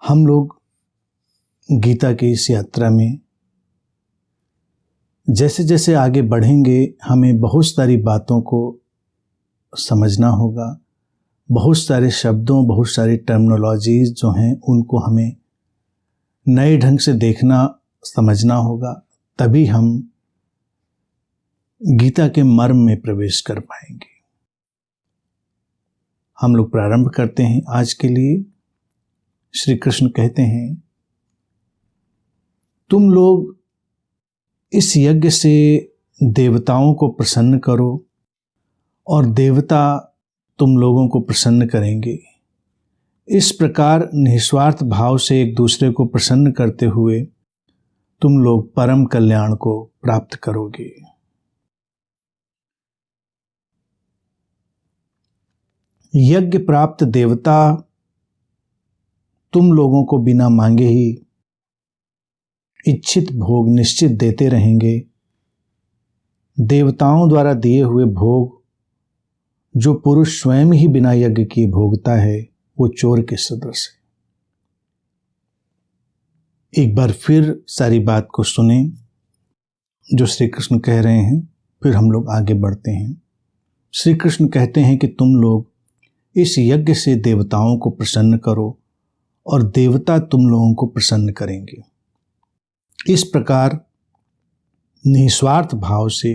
हम लोग गीता की इस यात्रा में जैसे जैसे आगे बढ़ेंगे हमें बहुत सारी बातों को समझना होगा। बहुत सारे शब्दों, बहुत सारी टर्मिनोलॉजीज जो हैं उनको हमें नए ढंग से देखना, समझना होगा, तभी हम गीता के मर्म में प्रवेश कर पाएंगे। हम लोग प्रारंभ करते हैं आज के लिए। श्री कृष्ण कहते हैं, तुम लोग इस यज्ञ से देवताओं को प्रसन्न करो और देवता तुम लोगों को प्रसन्न करेंगे। इस प्रकार निस्वार्थ भाव से एक दूसरे को प्रसन्न करते हुए तुम लोग परम कल्याण को प्राप्त करोगे। यज्ञ प्राप्त देवता तुम लोगों को बिना मांगे ही इच्छित भोग निश्चित देते रहेंगे। देवताओं द्वारा दिए हुए भोग जो पुरुष स्वयं ही बिना यज्ञ किए भोगता है वो चोर के सदृश है। एक बार फिर सारी बात को सुने जो श्री कृष्ण कह रहे हैं, फिर हम लोग आगे बढ़ते हैं। श्री कृष्ण कहते हैं कि तुम लोग इस यज्ञ से देवताओं को प्रसन्न करो और देवता तुम लोगों को प्रसन्न करेंगे। इस प्रकार निस्वार्थ भाव से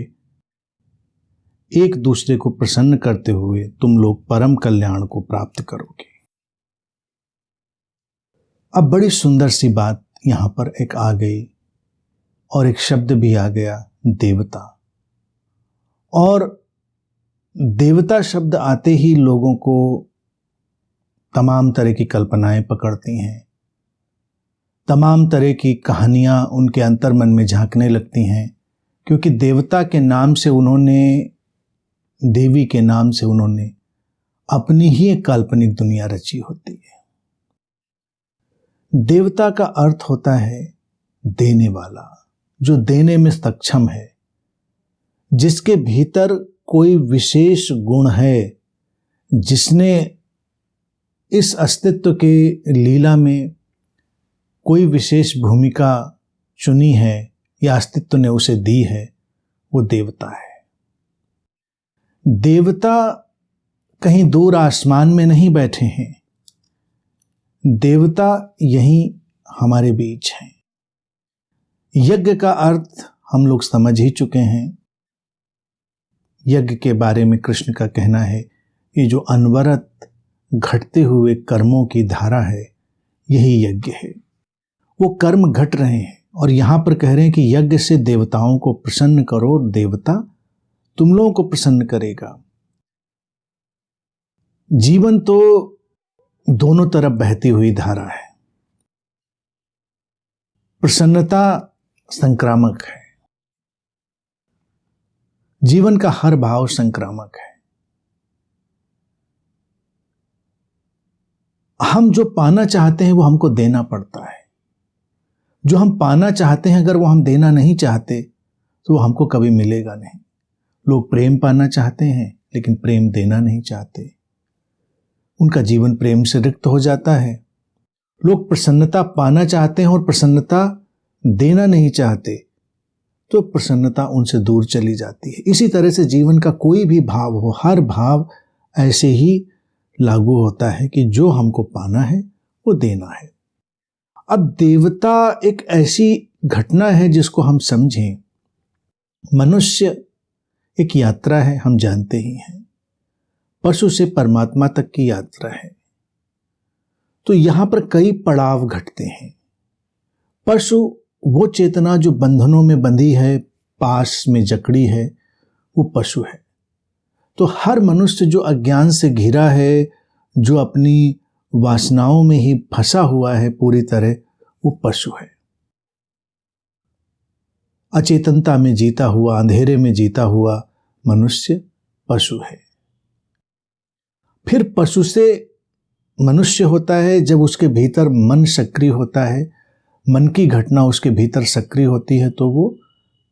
एक दूसरे को प्रसन्न करते हुए तुम लोग परम कल्याण को प्राप्त करोगे। अब बड़ी सुंदर सी बात यहां पर एक आ गई और एक शब्द भी आ गया, देवता। और देवता शब्द आते ही लोगों को तमाम तरह की कल्पनाएं पकड़ती हैं, तमाम तरह की कहानियां उनके अंतर्मन में झांकने लगती हैं, क्योंकि देवता के नाम से उन्होंने, देवी के नाम से उन्होंने अपनी ही एक काल्पनिक दुनिया रची होती है। देवता का अर्थ होता है देने वाला, जो देने में सक्षम है, जिसके भीतर कोई विशेष गुण है, जिसने इस अस्तित्व के लीला में कोई विशेष भूमिका चुनी है या अस्तित्व ने उसे दी है, वो देवता है। देवता कहीं दूर आसमान में नहीं बैठे हैं, देवता यहीं हमारे बीच हैं। यज्ञ का अर्थ हम लोग समझ ही चुके हैं। यज्ञ के बारे में कृष्ण का कहना है, ये जो अनवरत घटते हुए कर्मों की धारा है, यही यज्ञ है। वो कर्म घट रहे हैं और यहां पर कह रहे हैं कि यज्ञ से देवताओं को प्रसन्न करो, देवता तुम लोगों को प्रसन्न करेगा। जीवन तो दोनों तरफ बहती हुई धारा है। प्रसन्नता संक्रामक है, जीवन का हर भाव संक्रामक है। हम जो पाना चाहते हैं वो हमको देना पड़ता है। जो हम पाना चाहते हैं अगर वो हम देना नहीं चाहते तो वो हमको कभी मिलेगा नहीं। लोग प्रेम पाना चाहते हैं लेकिन प्रेम देना नहीं चाहते, उनका जीवन प्रेम से रिक्त हो जाता है। लोग प्रसन्नता पाना चाहते हैं और प्रसन्नता देना नहीं चाहते, तो प्रसन्नता उनसे दूर चली जाती है। इसी तरह से जीवन का कोई भी भाव हो, हर भाव ऐसे ही लागू होता है कि जो हमको पाना है वो देना है। अब देवता एक ऐसी घटना है जिसको हम समझें। मनुष्य एक यात्रा है, हम जानते ही हैं। पशु से परमात्मा तक की यात्रा है। तो यहां पर कई पड़ाव घटते हैं। पशु वो चेतना जो बंधनों में बंधी है, पास में जकड़ी है, वो पशु है। तो हर मनुष्य जो अज्ञान से घिरा है, जो अपनी वासनाओं में ही फंसा हुआ है पूरी तरह, वो पशु है। अचेतनता में जीता हुआ, अंधेरे में जीता हुआ मनुष्य पशु है। फिर पशु से मनुष्य होता है जब उसके भीतर मन सक्रिय होता है, मन की घटना उसके भीतर सक्रिय होती है, तो वो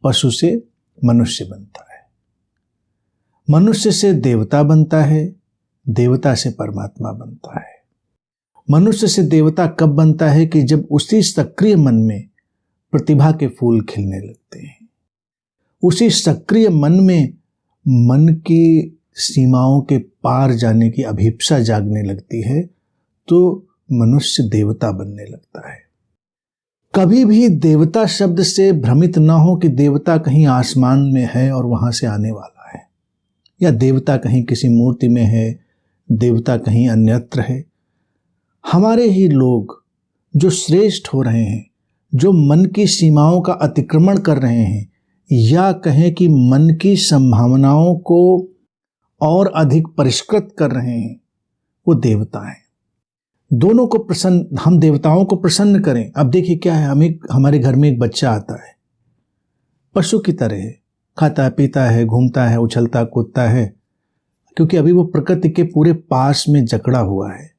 पशु से मनुष्य बनता है। मनुष्य से देवता बनता है, देवता से परमात्मा बनता है। मनुष्य से देवता कब बनता है कि जब उसी सक्रिय मन में प्रतिभा के फूल खिलने लगते हैं, उसी सक्रिय मन में मन की सीमाओं के पार जाने की अभिप्सा जागने लगती है, तो मनुष्य देवता बनने लगता है। कभी भी देवता शब्द से भ्रमित ना हो कि देवता कहीं आसमान में है और वहां से आने वाला है, या देवता कहीं किसी मूर्ति में है, देवता कहीं अन्यत्र है। हमारे ही लोग जो श्रेष्ठ हो रहे हैं, जो मन की सीमाओं का अतिक्रमण कर रहे हैं, या कहें कि मन की संभावनाओं को और अधिक परिष्कृत कर रहे हैं, वो देवता हैं। दोनों को प्रसन्न, हम देवताओं को प्रसन्न करें। अब देखिए क्या है, हमारे घर में एक बच्चा आता है, पशु की तरह है, खाता पीता है, घूमता है, उछलता कूदता है, क्योंकि अभी वो प्रकृति के पूरे पास में जकड़ा हुआ है,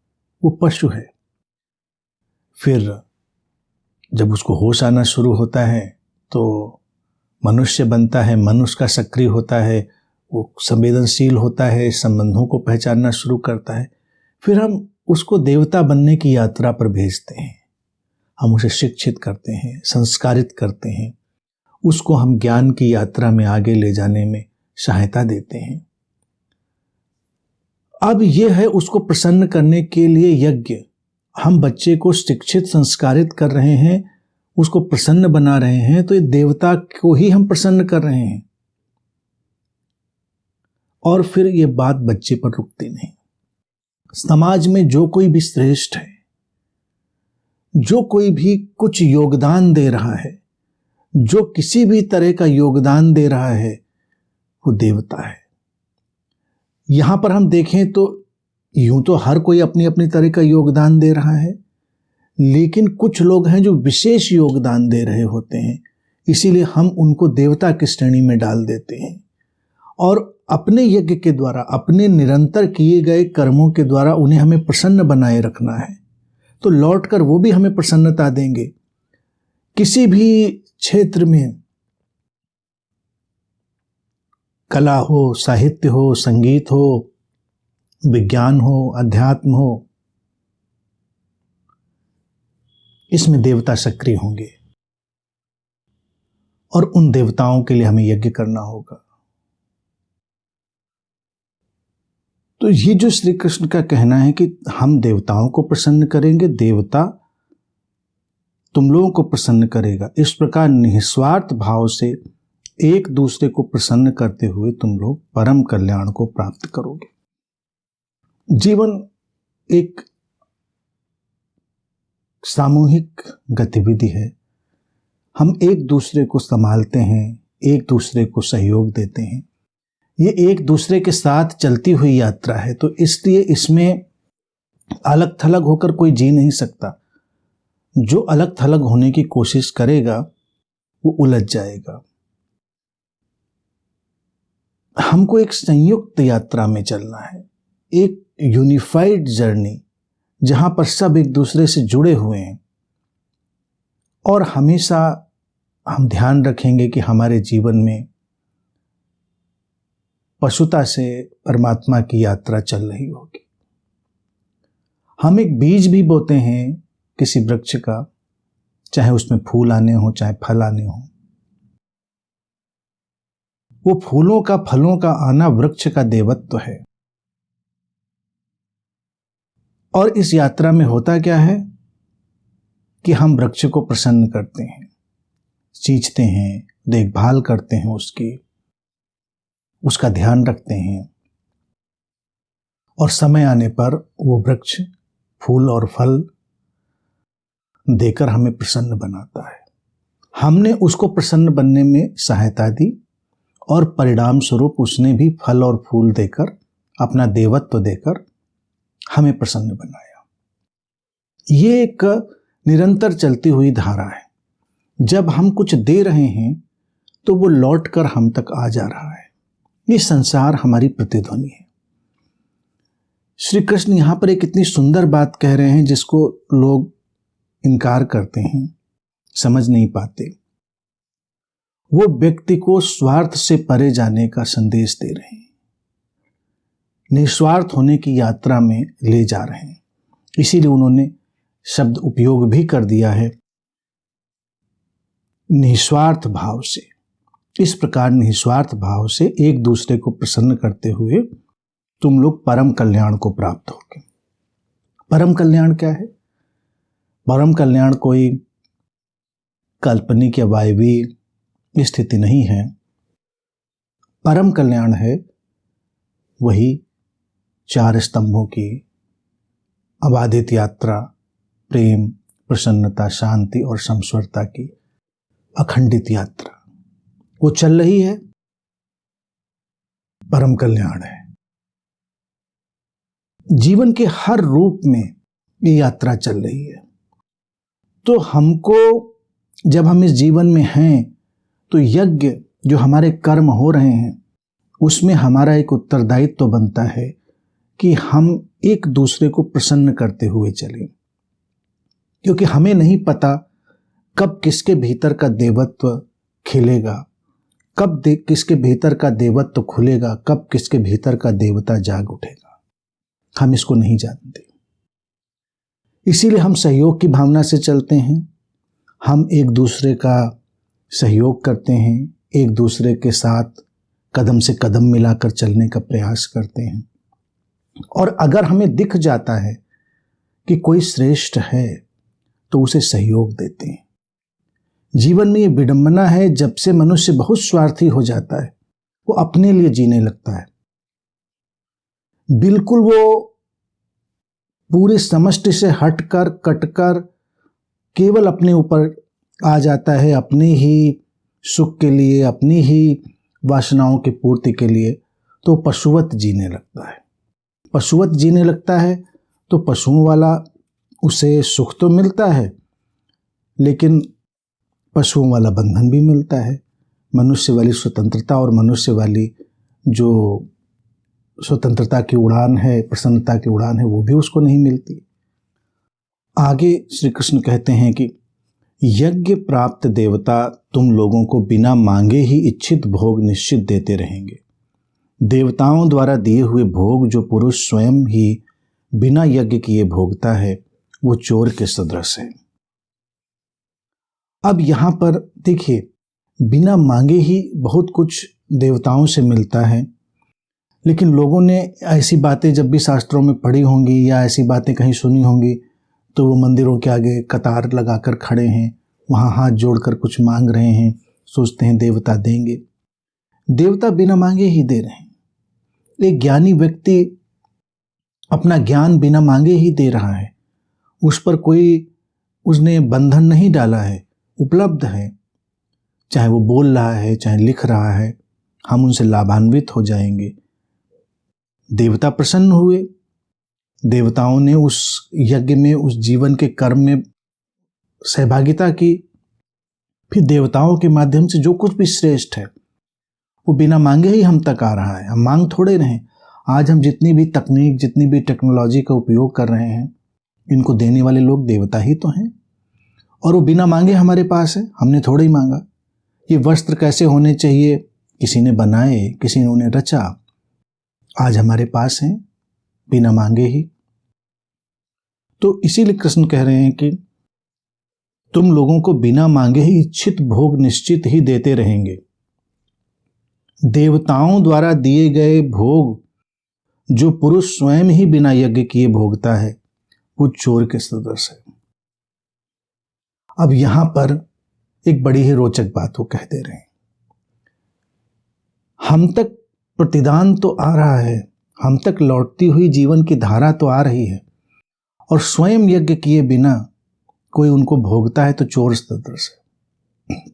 वो पशु है। फिर जब उसको होश आना शुरू होता है तो मनुष्य बनता है, मन उसका सक्रिय होता है, वो संवेदनशील होता है, संबंधों को पहचानना शुरू करता है। फिर हम उसको देवता बनने की यात्रा पर भेजते हैं, हम उसे शिक्षित करते हैं, संस्कारित करते हैं, उसको हम ज्ञान की यात्रा में आगे ले जाने में सहायता देते हैं। अब यह है उसको प्रसन्न करने के लिए यज्ञ। हम बच्चे को शिक्षित संस्कारित कर रहे हैं, उसको प्रसन्न बना रहे हैं, तो ये देवता को ही हम प्रसन्न कर रहे हैं। और फिर ये बात बच्चे पर रुकती नहीं। समाज में जो कोई भी श्रेष्ठ है, जो कोई भी कुछ योगदान दे रहा है, जो किसी भी तरह का योगदान दे रहा है, वो देवता है। यहां पर हम देखें तो यूं तो हर कोई अपनी अपनी तरह का योगदान दे रहा है, लेकिन कुछ लोग हैं जो विशेष योगदान दे रहे होते हैं, इसीलिए हम उनको देवता की श्रेणी में डाल देते हैं और अपने यज्ञ के द्वारा, अपने निरंतर किए गए कर्मों के द्वारा उन्हें हमें प्रसन्न बनाए रखना है, तो लौटकर वो भी हमें प्रसन्नता देंगे। किसी भी क्षेत्र में, कला हो, साहित्य हो, संगीत हो, विज्ञान हो, अध्यात्म हो, इसमें देवता सक्रिय होंगे और उन देवताओं के लिए हमें यज्ञ करना होगा। तो ये जो श्री कृष्ण का कहना है कि हम देवताओं को प्रसन्न करेंगे, देवता तुम लोगों को प्रसन्न करेगा, इस प्रकार निस्वार्थ भाव से एक दूसरे को प्रसन्न करते हुए तुम लोग परम कल्याण को प्राप्त करोगे। जीवन एक सामूहिक गतिविधि है। हम एक दूसरे को संभालते हैं, एक दूसरे को सहयोग देते हैं। ये एक दूसरे के साथ चलती हुई यात्रा है, तो इसलिए इसमें अलग थलग होकर कोई जी नहीं सकता। जो अलग थलग होने की कोशिश करेगा वो उलझ जाएगा। हमको एक संयुक्त यात्रा में चलना है, एक यूनिफाइड जर्नी, जहां पर सब एक दूसरे से जुड़े हुए हैं। और हमेशा हम ध्यान रखेंगे कि हमारे जीवन में पशुता से परमात्मा की यात्रा चल रही होगी। हम एक बीज भी बोते हैं किसी वृक्ष का, चाहे उसमें फूल आने हो, चाहे फल आने हो। वो फूलों का, फलों का आना वृक्ष का देवत्व है। और इस यात्रा में होता क्या है कि हम वृक्ष को प्रसन्न करते हैं, सींचते हैं, देखभाल करते हैं उसकी, उसका ध्यान रखते हैं, और समय आने पर वो वृक्ष फूल और फल देकर हमें प्रसन्न बनाता है। हमने उसको प्रसन्न बनने में सहायता दी और परिणाम स्वरूप उसने भी फल और फूल देकर, अपना देवत्व देकर हमें प्रसन्न बनाया। ये एक निरंतर चलती हुई धारा है। जब हम कुछ दे रहे हैं तो वो लौटकर हम तक आ जा रहा है। ये संसार हमारी प्रतिध्वनि है। श्री कृष्ण यहां पर एक इतनी सुंदर बात कह रहे हैं जिसको लोग इनकार करते हैं, समझ नहीं पाते। वो व्यक्ति को स्वार्थ से परे जाने का संदेश दे रहे हैं, निस्वार्थ होने की यात्रा में ले जा रहे हैं। इसीलिए उन्होंने शब्द उपयोग भी कर दिया है निस्वार्थ भाव से। इस प्रकार निस्वार्थ भाव से एक दूसरे को प्रसन्न करते हुए तुम लोग परम कल्याण को प्राप्त होगे। परम कल्याण क्या है? परम कल्याण कोई काल्पनिक या वायवी स्थिति नहीं है। परम कल्याण है वही 4 स्तंभों की अबाधित यात्रा, प्रेम, प्रसन्नता, शांति और समस्वरता की अखंडित यात्रा। वो चल रही है, परम कल्याण है। जीवन के हर रूप में ये यात्रा चल रही है। तो हमको, जब हम इस जीवन में हैं, तो यज्ञ जो हमारे कर्म हो रहे हैं उसमें हमारा एक उत्तरदायित्व तो बनता है कि हम एक दूसरे को प्रसन्न करते हुए चलें, क्योंकि हमें नहीं पता कब किसके भीतर का देवत्व खिलेगा, कब किसके भीतर का देवत्व खुलेगा, कब किसके भीतर का देवता जाग उठेगा। हम इसको नहीं जानते। इसीलिए हम सहयोग की भावना से चलते हैं। हम एक दूसरे का सहयोग करते हैं, एक दूसरे के साथ कदम से कदम मिलाकर चलने का प्रयास करते हैं। और अगर हमें दिख जाता है कि कोई श्रेष्ठ है तो उसे सहयोग देते हैं। जीवन में ये विडंबना है, जब से मनुष्य बहुत स्वार्थी हो जाता है, वो अपने लिए जीने लगता है। बिल्कुल वो पूरी समष्टि से हटकर, कटकर केवल अपने ऊपर आ जाता है, अपने ही सुख के लिए, अपनी ही वासनाओं की पूर्ति के लिए, तो पशुवत जीने लगता है। पशुवत जीने लगता है तो पशुओं वाला उसे सुख तो मिलता है, लेकिन पशुओं वाला बंधन भी मिलता है। मनुष्य वाली स्वतंत्रता और मनुष्य वाली जो स्वतंत्रता की उड़ान है, प्रसन्नता की उड़ान है, वो भी उसको नहीं मिलती। आगे श्री कृष्ण कहते हैं कि यज्ञ प्राप्त देवता तुम लोगों को बिना मांगे ही इच्छित भोग निश्चित देते रहेंगे। देवताओं द्वारा दिए हुए भोग जो पुरुष स्वयं ही बिना यज्ञ किए भोगता है, वो चोर के सदृश है। अब यहाँ पर देखिए, बिना मांगे ही बहुत कुछ देवताओं से मिलता है, लेकिन लोगों ने ऐसी बातें जब भी शास्त्रों में पढ़ी होंगी या ऐसी बातें कहीं सुनी होंगी, तो वो मंदिरों के आगे कतार लगाकर खड़े हैं, वहाँ हाथ जोड़कर कुछ मांग रहे हैं, सोचते हैं देवता देंगे। देवता बिना मांगे ही दे रहे हैं। एक ज्ञानी व्यक्ति अपना ज्ञान बिना मांगे ही दे रहा है। उस पर कोई उसने बंधन नहीं डाला है, उपलब्ध है। चाहे वो बोल रहा है, चाहे लिख रहा है, हम उनसे लाभान्वित हो जाएंगे। देवता प्रसन्न हुए, देवताओं ने उस यज्ञ में, उस जीवन के कर्म में सहभागिता की। फिर देवताओं के माध्यम से जो कुछ भी श्रेष्ठ है वो बिना मांगे ही हम तक आ रहा है। हम मांग थोड़े रहे। आज हम जितनी भी तकनीक, जितनी भी टेक्नोलॉजी का उपयोग कर रहे हैं, इनको देने वाले लोग देवता ही तो हैं, और वो बिना मांगे हमारे पास है। हमने थोड़ा ही मांगा। ये वस्त्र कैसे होने चाहिए, किसी ने बनाए, किसी ने उन्हें रचा, आज हमारे पास हैं बिना मांगे ही। तो इसीलिए कृष्ण कह रहे हैं कि तुम लोगों को बिना मांगे ही इच्छित भोग निश्चित ही देते रहेंगे। देवताओं द्वारा दिए गए भोग जो पुरुष स्वयं ही बिना यज्ञ किए भोगता है, वो चोर के सदृश है। अब यहां पर एक बड़ी ही रोचक बात वो कह दे रहे हैं। हम तक प्रतिदान तो आ रहा है, हम तक लौटती हुई जीवन की धारा तो आ रही है, और स्वयं यज्ञ किए बिना कोई उनको भोगता है तो चोर सदृश है।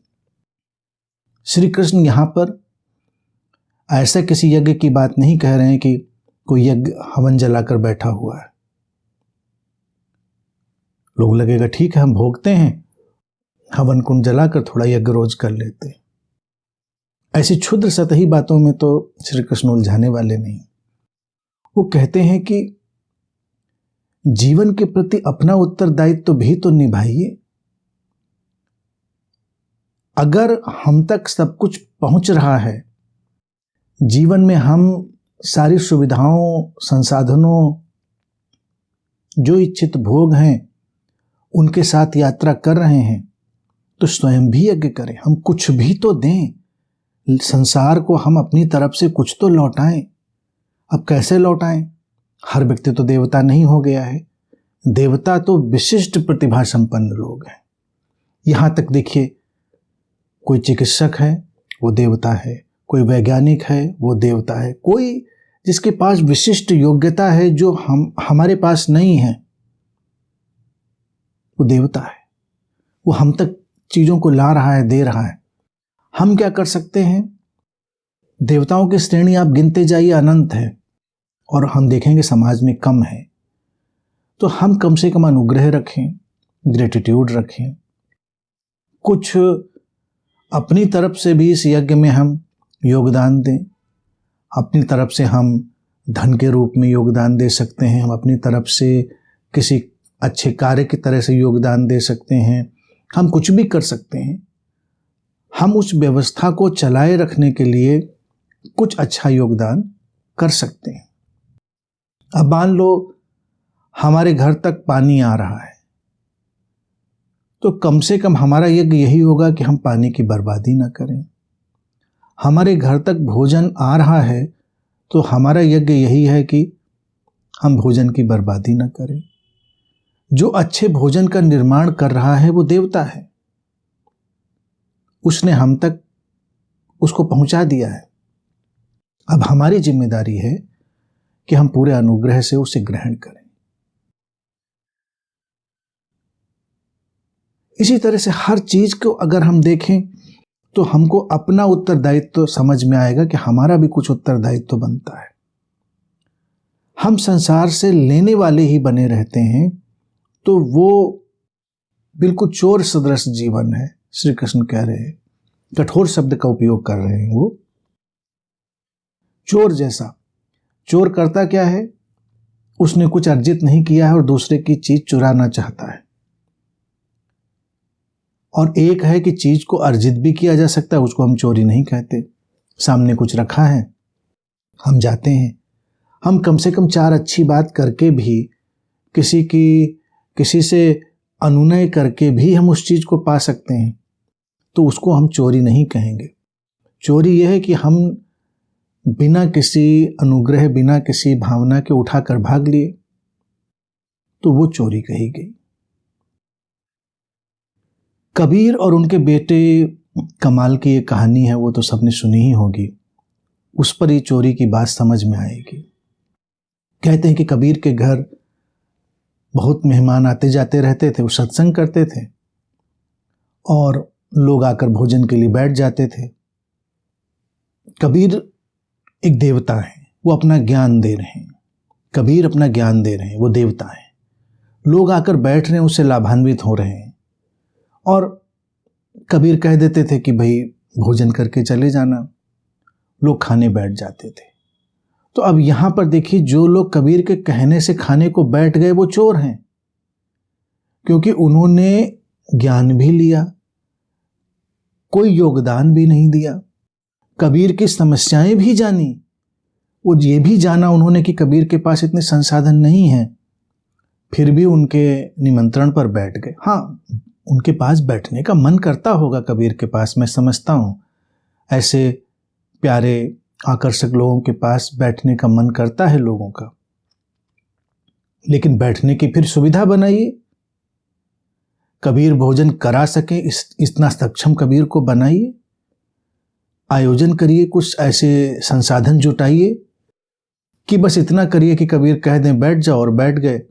श्री कृष्ण यहां पर ऐसा किसी यज्ञ की बात नहीं कह रहे हैं कि कोई यज्ञ हवन जलाकर बैठा हुआ है। लोग लगेगा ठीक है, हम भोगते हैं, हवन कुंड जलाकर थोड़ा यज्ञ रोज कर लेते हैं। ऐसी क्षुद्र सतही बातों में तो श्री कृष्ण उलझाने वाले नहीं। वो कहते हैं कि जीवन के प्रति अपना उत्तरदायित्व भी तो निभाइए। अगर हम तक सब कुछ पहुंच रहा है, जीवन में हम सारी सुविधाओं, संसाधनों, जो इच्छित भोग हैं उनके साथ यात्रा कर रहे हैं, तो स्वयं भी यज्ञ करें। हम कुछ भी तो दें, संसार को हम अपनी तरफ से कुछ तो लौटाएं। अब कैसे लौटाएं? हर व्यक्ति तो देवता नहीं हो गया है। देवता तो विशिष्ट प्रतिभा संपन्न लोग हैं। यहाँ तक देखिए, कोई चिकित्सक है वो देवता है, कोई वैज्ञानिक है वो देवता है, कोई जिसके पास विशिष्ट योग्यता है जो हमारे पास नहीं है वो देवता है। वो हम तक चीज़ों को ला रहा है, दे रहा है। हम क्या कर सकते हैं? देवताओं की श्रेणी आप गिनते जाइए, अनंत है, और हम देखेंगे समाज में कम है। तो हम कम से कम अनुग्रह रखें, ग्रेटिट्यूड रखें, कुछ अपनी तरफ से भी इस यज्ञ में हम योगदान दें। अपनी तरफ से हम धन के रूप में योगदान दे सकते हैं, हम अपनी तरफ से किसी अच्छे कार्य की तरह से योगदान दे सकते हैं, हम कुछ भी कर सकते हैं। हम उस व्यवस्था को चलाए रखने के लिए कुछ अच्छा योगदान कर सकते हैं। अब मान लो हमारे घर तक पानी आ रहा है, तो कम से कम हमारा यज्ञ यही होगा कि हम पानी की बर्बादी ना करें। हमारे घर तक भोजन आ रहा है, तो हमारा यज्ञ यही है कि हम भोजन की बर्बादी ना करें। जो अच्छे भोजन का निर्माण कर रहा है वो देवता है, उसने हम तक उसको पहुंचा दिया है। अब हमारी जिम्मेदारी है कि हम पूरे अनुग्रह से उसे ग्रहण करें। इसी तरह से हर चीज को अगर हम देखें तो हमको अपना उत्तरदायित्व तो समझ में आएगा कि हमारा भी कुछ उत्तरदायित्व तो बनता है। हम संसार से लेने वाले ही बने रहते हैं, तो वो बिल्कुल चोर सदृश जीवन है। श्री कृष्ण कह रहे हैं, कठोर शब्द का उपयोग कर रहे हैं, वो चोर जैसा। चोर करता क्या है? उसने कुछ अर्जित नहीं किया है और दूसरे की चीज चुराना चाहता है। और एक है कि चीज को अर्जित भी किया जा सकता है, उसको हम चोरी नहीं कहते। सामने कुछ रखा है, हम जाते हैं, हम कम से कम चार अच्छी बात करके भी, किसी से अनुनय करके भी हम उस चीज को पा सकते हैं, तो उसको हम चोरी नहीं कहेंगे। चोरी यह है कि हम बिना किसी अनुग्रह, बिना किसी भावना के उठाकर भाग लिए, तो वो चोरी कही गई। कबीर और उनके बेटे, कमाल की एक कहानी है, वो तो सबने सुनी ही होगी। उस पर ही चोरी की बात समझ में आएगी। कहते हैं कि कबीर के घर बहुत मेहमान आते जाते रहते थे। वो सत्संग करते थे और लोग आकर भोजन के लिए बैठ जाते थे। कबीर एक देवता है, वो अपना ज्ञान दे रहे हैं। कबीर अपना ज्ञान दे रहे हैं, वो देवता है। लोग आकर बैठ रहे हैं, उससे लाभान्वित हो रहे हैं। और कबीर कह देते थे कि भाई भोजन करके चले जाना। लोग खाने बैठ जाते थे। तो अब यहां पर देखिए, जो लोग कबीर के कहने से खाने को बैठ गए वो चोर हैं, क्योंकि उन्होंने ज्ञान भी लिया, कोई योगदान भी नहीं दिया, कबीर की समस्याएं भी जानी। वो ये भी जाना उन्होंने कि कबीर के पास इतने संसाधन नहीं हैं, फिर भी उनके निमंत्रण पर बैठ गए। हाँ, उनके पास बैठने का मन करता होगा कबीर के पास, मैं समझता हूं। ऐसे प्यारे आकर्षक लोगों के पास बैठने का मन करता है लोगों का, लेकिन बैठने की फिर सुविधा बनाइए। कबीर भोजन करा सके इतना सक्षम कबीर को बनाइए। आयोजन करिए, कुछ ऐसे संसाधन जुटाइए कि बस इतना करिए कि कबीर कह दें बैठ जाओ और बैठ गए।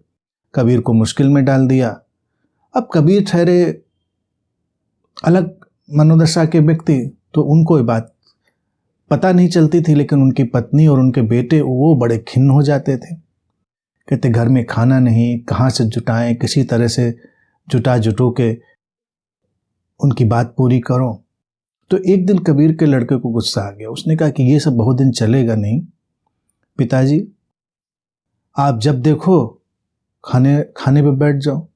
कबीर को मुश्किल में डाल दिया। अब कबीर ठहरे अलग मनोदशा के व्यक्ति, तो उनको ये बात पता नहीं चलती थी, लेकिन उनकी पत्नी और उनके बेटे वो बड़े खिन्न हो जाते थे। कहते घर में खाना नहीं, कहाँ से जुटाएं, किसी तरह से जुटू के उनकी बात पूरी करो। तो एक दिन कबीर के लड़के को गुस्सा आ गया। उसने कहा कि ये सब बहुत दिन चलेगा नहीं पिताजी, आप जब देखो खाने पे बैठ जाओ।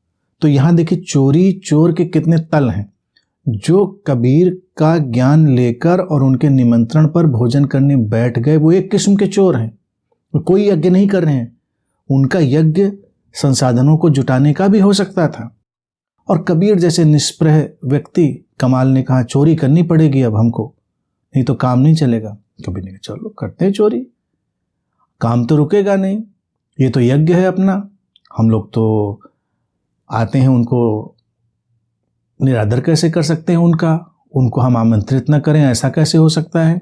तो यहां देखिए चोर के कितने तल हैं। जो कबीर का ज्ञान लेकर और उनके निमंत्रण पर भोजन करने बैठ गए, वो एक किस्म के चोर हैं। कोई यज्ञ नहीं कर रहे हैं, उनका यज्ञ संसाधनों को जुटाने का भी हो सकता था। और कबीर जैसे निष्प्रह व्यक्ति, कमाल ने कहा चोरी करनी पड़ेगी अब हमको, नहीं तो काम नहीं चलेगा। कबीर ने कहा चलो करते हैं चोरी, काम तो रुकेगा नहीं, ये तो यज्ञ है अपना, हम लोग तो आते हैं, उनको निरादर कैसे कर सकते हैं उनको हम आमंत्रित न करें, ऐसा कैसे हो सकता है।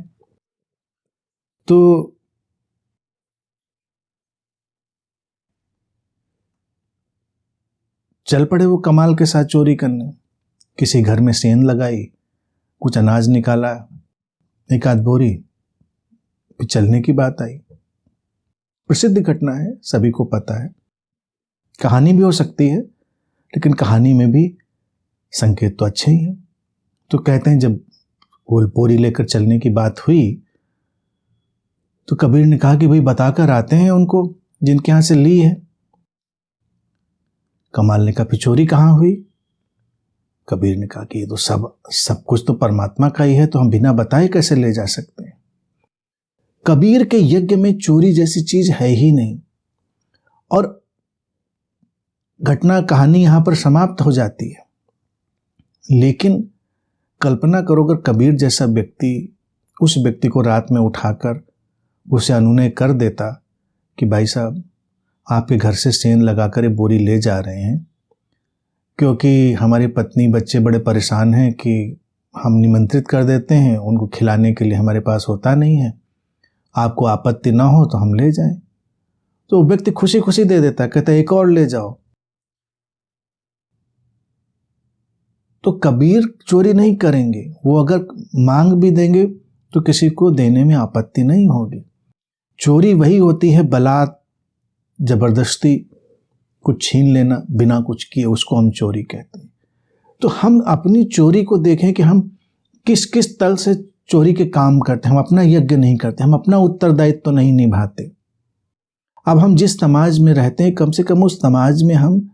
तो चल पड़े वो कमाल के साथ चोरी करने। किसी घर में सेंध लगाई, कुछ अनाज निकाला, एक आध बोरी, फिर चलने की बात आई। प्रसिद्ध घटना है, सभी को पता है, कहानी भी हो सकती है, लेकिन कहानी में भी संकेत तो अच्छे ही है। तो कहते हैं जब वो बोरी लेकर चलने की बात हुई तो कबीर ने कहा कि भाई बताकर आते हैं उनको जिनके यहां से ली है। कमाल ने कहा फिर चोरी कहाँ हुई? कबीर ने कहा कि ये तो सब कुछ तो परमात्मा का ही है, तो हम बिना बताए कैसे ले जा सकते हैं। कबीर के यज्ञ में चोरी जैसी चीज है ही नहीं। और घटना कहानी यहां पर समाप्त हो जाती है। लेकिन कल्पना करो अगर कबीर जैसा व्यक्ति उस व्यक्ति को रात में उठाकर उसे अनुनय कर देता कि भाई साहब आपके घर से सेंध लगाकर ये बोरी ले जा रहे हैं, क्योंकि हमारी पत्नी बच्चे बड़े परेशान हैं कि हम निमंत्रित कर देते हैं, उनको खिलाने के लिए हमारे पास होता नहीं है, आपको आपत्ति ना हो तो हम ले जाएं। तो व्यक्ति खुशी खुशी दे देता, कहता एक और ले जाओ। तो कबीर चोरी नहीं करेंगे, वो अगर मांग भी देंगे तो किसी को देने में आपत्ति नहीं होगी। चोरी वही होती है बलात्, जबरदस्ती कुछ छीन लेना बिना कुछ किए, उसको हम चोरी कहते हैं। तो हम अपनी चोरी को देखें कि हम किस किस तल से चोरी के काम करते हैं। हम अपना यज्ञ नहीं करते, हम अपना उत्तरदायित्व तो नहीं निभाते। अब हम जिस समाज में रहते हैं, कम से कम उस समाज में हम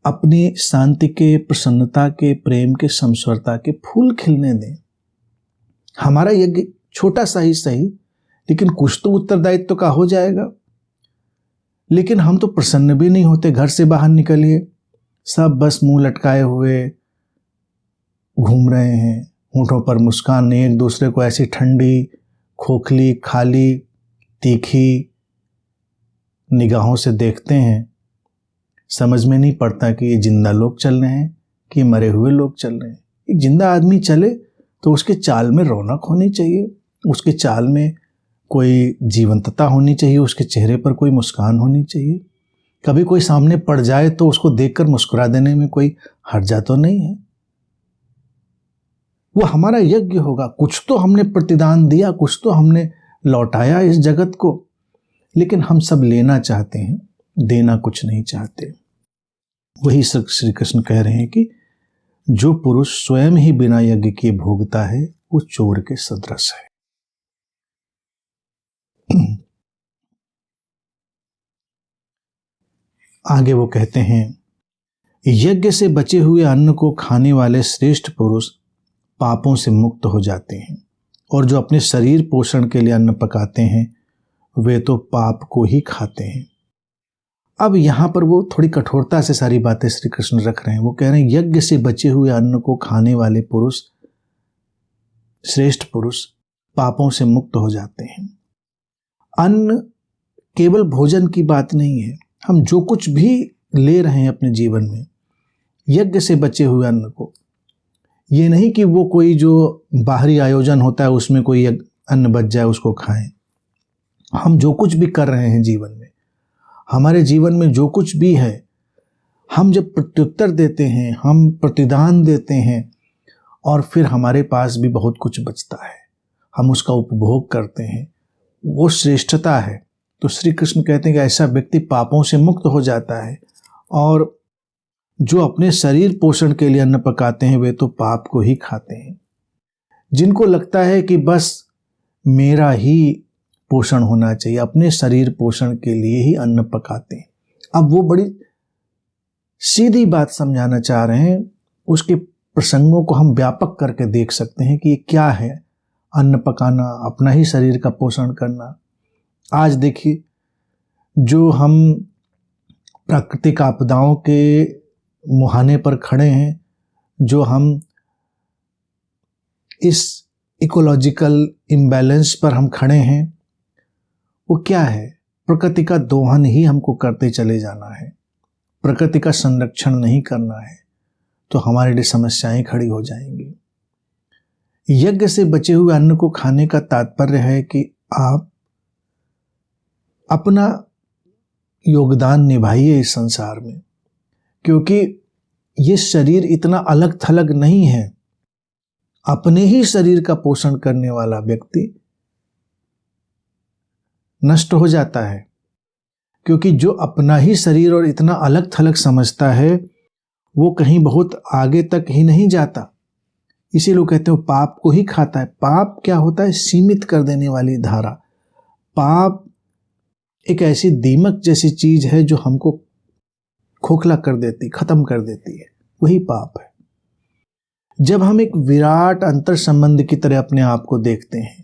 अपनी शांति के, प्रसन्नता के, प्रेम के, समस्वरता के फूल खिलने दें। हमारा यज्ञ छोटा सा ही सही, लेकिन कुछ तो उत्तरदायित्व का हो जाएगा। लेकिन हम तो प्रसन्न भी नहीं होते। घर से बाहर निकलिए, सब बस मुंह लटकाए हुए घूम रहे हैं, होंठों पर मुस्कान नहीं, एक दूसरे को ऐसी ठंडी, खोखली, खाली, तीखी निगाहों से देखते हैं। समझ में नहीं पड़ता कि ये जिंदा लोग चल रहे हैं कि मरे हुए लोग चल रहे हैं। एक जिंदा आदमी चले तो उसके चाल में रौनक होनी चाहिए, उसके चाल में कोई जीवंतता होनी चाहिए, उसके चेहरे पर कोई मुस्कान होनी चाहिए। कभी कोई सामने पड़ जाए तो उसको देखकर मुस्कुरा देने में कोई हर्जा तो नहीं है। वो हमारा यज्ञ होगा, कुछ तो हमने प्रतिदान दिया, कुछ तो हमने लौटाया इस जगत को। लेकिन हम सब लेना चाहते हैं, देना कुछ नहीं चाहते। वही श्री कृष्ण कह रहे हैं कि जो पुरुष स्वयं ही बिना यज्ञ किए भोगता है वो चोर के सदृश है। आगे वो कहते हैं, यज्ञ से बचे हुए अन्न को खाने वाले श्रेष्ठ पुरुष पापों से मुक्त हो जाते हैं, और जो अपने शरीर पोषण के लिए अन्न पकाते हैं वे तो पाप को ही खाते हैं। अब यहां पर वो थोड़ी कठोरता से सारी बातें श्री कृष्ण रख रहे हैं। वो कह रहे हैं यज्ञ से बचे हुए अन्न को खाने वाले पुरुष, श्रेष्ठ पुरुष पापों से मुक्त हो जाते हैं। अन्न केवल भोजन की बात नहीं है। हम जो कुछ भी ले रहे हैं अपने जीवन में, यज्ञ से बचे हुए अन्न को, ये नहीं कि वो कोई जो बाहरी आयोजन होता है उसमें कोई अन्न बच जाए उसको खाएं। हम जो कुछ भी कर रहे हैं जीवन में, हमारे जीवन में जो कुछ भी है, हम जब प्रत्युत्तर देते हैं, हम प्रतिदान देते हैं और फिर हमारे पास भी बहुत कुछ बचता है, हम उसका उपभोग करते हैं, वो श्रेष्ठता है। तो श्री कृष्ण कहते हैं कि ऐसा व्यक्ति पापों से मुक्त हो जाता है। और जो अपने शरीर पोषण के लिए अन्न पकाते हैं वे तो पाप को ही खाते हैं। जिनको लगता है कि बस मेरा ही पोषण होना चाहिए, अपने शरीर पोषण के लिए ही अन्न पकाते हैं। अब वो बड़ी सीधी बात समझाना चाह रहे हैं। उसके प्रसंगों को हम व्यापक करके देख सकते हैं कि ये क्या है अन्न पकाना, अपना ही शरीर का पोषण करना। आज देखिए जो हम प्राकृतिक आपदाओं के मुहाने पर खड़े हैं, जो हम इस इकोलॉजिकल इम्बैलेंस पर हम खड़े हैं, वो क्या है? प्रकृति का दोहन ही हमको करते चले जाना है। प्रकृति का संरक्षण नहीं करना है तो हमारे लिए समस्याएं खड़ी हो जाएंगी। यज्ञ से बचे हुए अन्न को खाने का तात्पर्य है कि आप अपना योगदान निभाइए इस संसार में, क्योंकि ये शरीर इतना अलग थलग नहीं है। अपने ही शरीर का पोषण करने वाला व्यक्ति नष्ट हो जाता है, क्योंकि जो अपना ही शरीर और इतना अलग थलग समझता है वो कहीं बहुत आगे तक ही नहीं जाता। इसी लोग कहते हो पाप को ही खाता है। पाप क्या होता है? सीमित कर देने वाली धारा। पाप एक ऐसी दीमक जैसी चीज है जो हमको खोखला कर देती, खत्म कर देती है, वही पाप है। जब हम एक विराट अंतर संबंध की तरह अपने आप को देखते हैं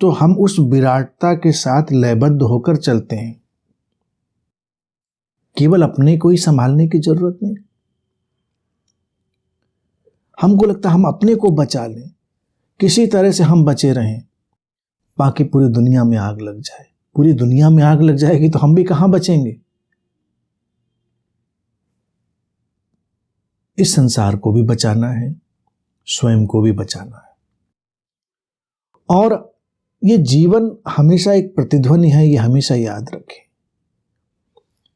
तो हम उस विराटता के साथ लयबद्ध होकर चलते हैं। केवल अपने को ही संभालने की जरूरत नहीं। हमको लगता है हम अपने को बचा लें, किसी तरह से हम बचे रहें, बाकी पूरी दुनिया में आग लग जाए। पूरी दुनिया में आग लग जाएगी तो हम भी कहां बचेंगे? इस संसार को भी बचाना है, स्वयं को भी बचाना है। और ये जीवन हमेशा एक प्रतिध्वनि है, ये हमेशा याद रखें।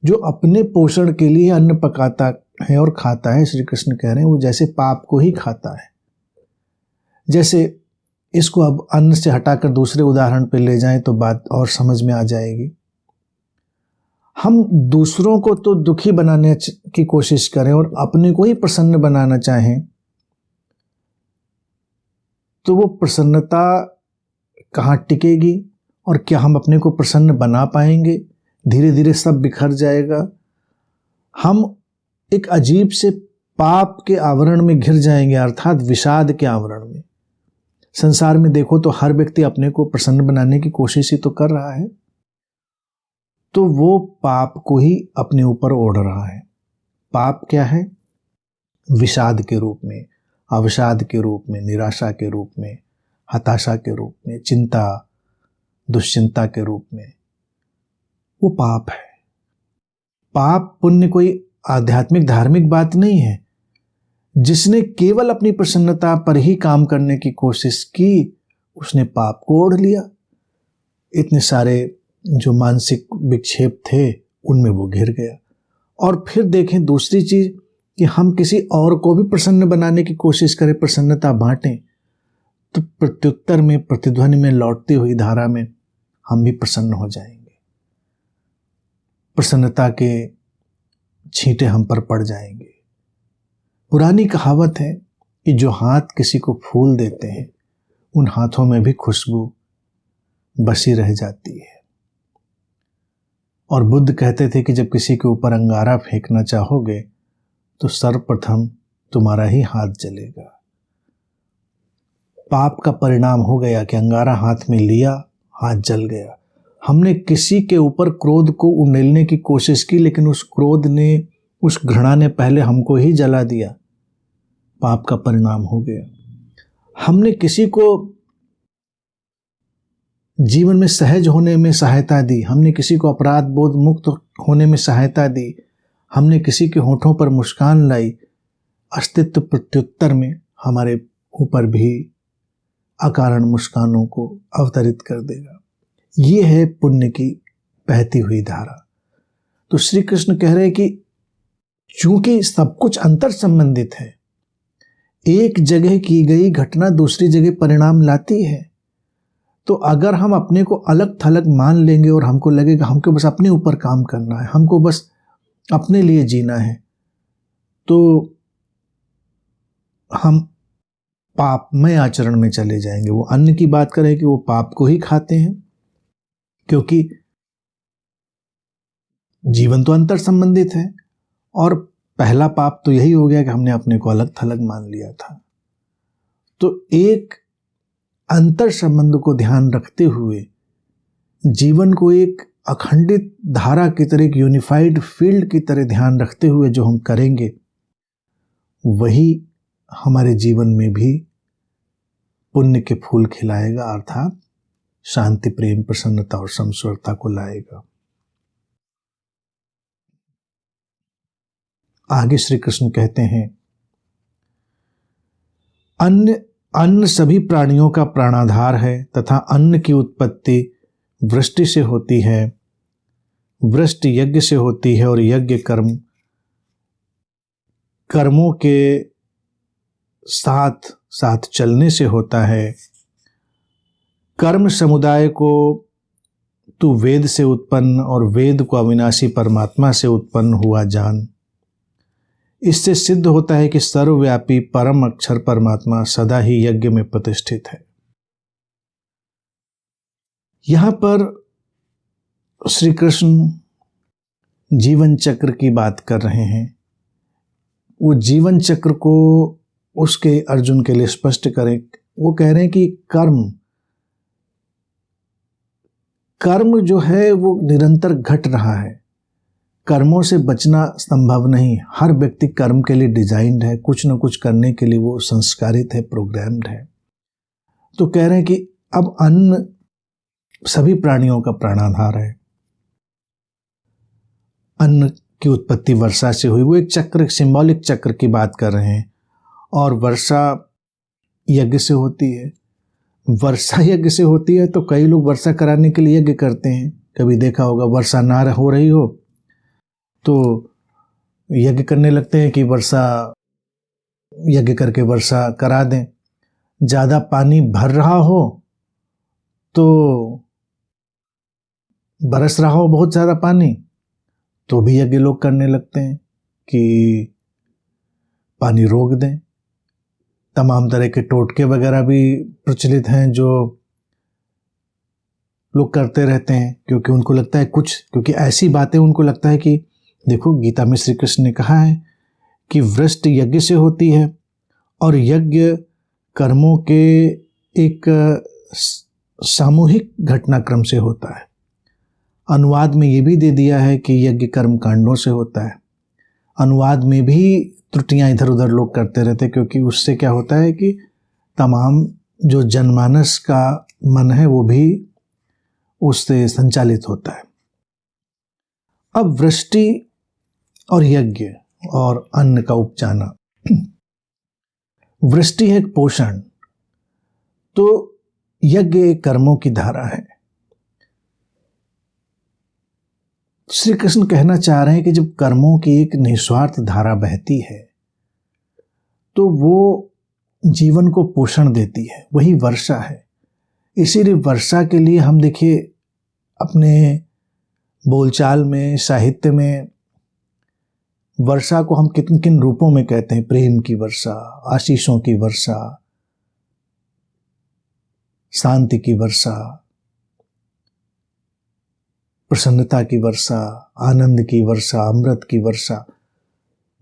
जो अपने पोषण के लिए अन्न पकाता है और खाता है, श्री कृष्ण कह रहे हैं, वो जैसे पाप को ही खाता है। जैसे इसको अब अन्न से हटाकर दूसरे उदाहरण पे ले जाएं तो बात और समझ में आ जाएगी। हम दूसरों को तो दुखी बनाने की कोशिश करें और अपने को ही प्रसन्न बनाना चाहें तो वो प्रसन्नता कहाँ टिकेगी और क्या हम अपने को प्रसन्न बना पाएंगे? धीरे धीरे सब बिखर जाएगा। हम एक अजीब से पाप के आवरण में घिर जाएंगे, अर्थात विषाद के आवरण में। संसार में देखो तो हर व्यक्ति अपने को प्रसन्न बनाने की कोशिश ही तो कर रहा है, तो वो पाप को ही अपने ऊपर ओढ़ रहा है। पाप क्या है? विषाद के रूप में, अवसाद के रूप में, निराशा के रूप में, हताशा के रूप में, चिंता, दुश्चिंता के रूप में, वो पाप है। पाप पुण्य कोई आध्यात्मिक धार्मिक बात नहीं है। जिसने केवल अपनी प्रसन्नता पर ही काम करने की कोशिश की, उसने पाप को ओढ़ लिया। इतने सारे जो मानसिक विक्षेप थे उनमें वो घिर गया। और फिर देखें दूसरी चीज कि हम किसी और को भी प्रसन्न बनाने की कोशिश करें, प्रसन्नता बांटें, तो प्रत्युत्तर में, प्रतिध्वनि में, लौटती हुई धारा में हम भी प्रसन्न हो जाएंगे। प्रसन्नता के छींटे हम पर पड़ जाएंगे। पुरानी कहावत है कि जो हाथ किसी को फूल देते हैं उन हाथों में भी खुशबू बसी रह जाती है। और बुद्ध कहते थे कि जब किसी के ऊपर अंगारा फेंकना चाहोगे तो सर्वप्रथम तुम्हारा ही हाथ जलेगा। पाप का परिणाम हो गया कि अंगारा हाथ में लिया, हाथ जल गया। हमने किसी के ऊपर क्रोध को उंडेलने की कोशिश की, लेकिन उस क्रोध ने, उस घृणा ने पहले हमको ही जला दिया। पाप का परिणाम हो गया। हमने किसी को जीवन में सहज होने में सहायता दी, हमने किसी को अपराध बोध मुक्त होने में सहायता दी, हमने किसी के होठों पर मुस्कान लाई। अस्तित्व प्रत्युत्तर में हमारे ऊपर भी अकारण मुस्कानों को अवतरित कर देगा। ये है पुण्य की बहती हुई धारा। तो श्री कृष्ण कह रहे हैं कि चूंकि सब कुछ अंतर संबंधित है, एक जगह की गई घटना दूसरी जगह परिणाम लाती है। तो अगर हम अपने को अलग थलग मान लेंगे और हमको लगेगा हमको बस अपने ऊपर काम करना है, हमको बस अपने लिए जीना है, तो हम पापमय आचरण में चले जाएंगे। वो अन्न की बात करें कि वो पाप को ही खाते हैं, क्योंकि जीवन तो अंतर संबंधित है। और पहला पाप तो यही हो गया कि हमने अपने को अलग थलग मान लिया था। तो एक अंतर संबंध को ध्यान रखते हुए जीवन को एक अखंडित धारा की तरह, एक यूनिफाइड फील्ड की तरह ध्यान रखते हुए जो हम करेंगे, वही हमारे जीवन में भी पुण्य के फूल खिलाएगा, अर्थात शांति, प्रेम, प्रसन्नता और समस्वरता को लाएगा। आगे श्री कृष्ण कहते हैं, अन्न सभी प्राणियों का प्राणाधार है तथा अन्न की उत्पत्ति वृष्टि से होती है, वृष्टि यज्ञ से होती है और यज्ञ कर्मों के साथ साथ चलने से होता है। कर्म समुदाय को तू वेद से उत्पन्न और वेद को अविनाशी परमात्मा से उत्पन्न हुआ जान। इससे सिद्ध होता है कि सर्वव्यापी परम अक्षर परमात्मा सदा ही यज्ञ में प्रतिष्ठित है। यहां पर श्री कृष्ण जीवन चक्र की बात कर रहे हैं। वो जीवन चक्र को उसके अर्जुन के लिए स्पष्ट करें। वो कह रहे हैं कि कर्म जो है वो निरंतर घट रहा है, कर्मों से बचना संभव नहीं। हर व्यक्ति कर्म के लिए डिजाइंड है, कुछ न कुछ करने के लिए वो संस्कारित है, प्रोग्राम्ड है। तो कह रहे हैं कि अब अन्न सभी प्राणियों का प्राणाधार है। अन्न की उत्पत्ति वर्षा से हुई। वो एक चक्र, एक सिंबॉलिक चक्र की बात कर रहे हैं। और वर्षा यज्ञ से होती है। वर्षा यज्ञ से होती है तो कई लोग वर्षा कराने के लिए यज्ञ करते हैं। कभी देखा होगा, वर्षा ना हो रही हो तो यज्ञ करने लगते हैं कि वर्षा, यज्ञ करके वर्षा करा दें। ज़्यादा पानी भर रहा हो तो बरस रहा हो बहुत ज़्यादा पानी, तो भी यज्ञ लोग करने लगते हैं कि पानी रोक दें। तमाम तरह के टोटके वगैरह भी प्रचलित हैं जो लोग करते रहते हैं, क्योंकि उनको लगता है क्योंकि ऐसी बातें उनको लगता है कि देखो, गीता में श्री कृष्ण ने कहा है कि वृष्टि यज्ञ से होती है और यज्ञ कर्मों के एक सामूहिक घटनाक्रम से होता है। अनुवाद में ये भी दे दिया है कि यज्ञ कर्म कांडों से होता है। अनुवाद में भी त्रुटियां इधर उधर लोग करते रहते, क्योंकि उससे क्या होता है कि तमाम जो जनमानस का मन है वो भी उससे संचालित होता है। अब वृष्टि और यज्ञ और अन्न का उपजाना। वृष्टि है पोषण, तो यज्ञ एक कर्मों की धारा है। श्री कृष्ण कहना चाह रहे हैं कि जब कर्मों की एक निस्वार्थ धारा बहती है तो वो जीवन को पोषण देती है, वही वर्षा है। इसीलिए वर्षा के लिए हम देखिए अपने बोलचाल में, साहित्य में वर्षा को हम किन किन रूपों में कहते हैं। प्रेम की वर्षा, आशीषों की वर्षा, शांति की वर्षा, प्रसन्नता की वर्षा, आनंद की वर्षा, अमृत की वर्षा।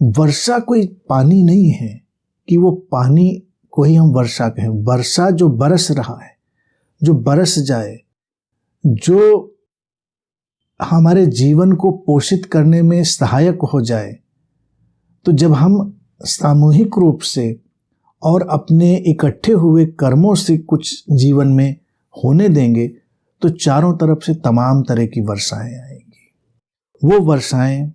वर्षा कोई पानी नहीं है कि वो पानी को ही हम वर्षा कहें। वर्षा जो बरस रहा है, जो बरस जाए, जो हमारे जीवन को पोषित करने में सहायक हो जाए। तो जब हम सामूहिक रूप से और अपने इकट्ठे हुए कर्मों से कुछ जीवन में होने देंगे तो चारों तरफ से तमाम तरह की वर्षाएं आएंगी। वो वर्षाएं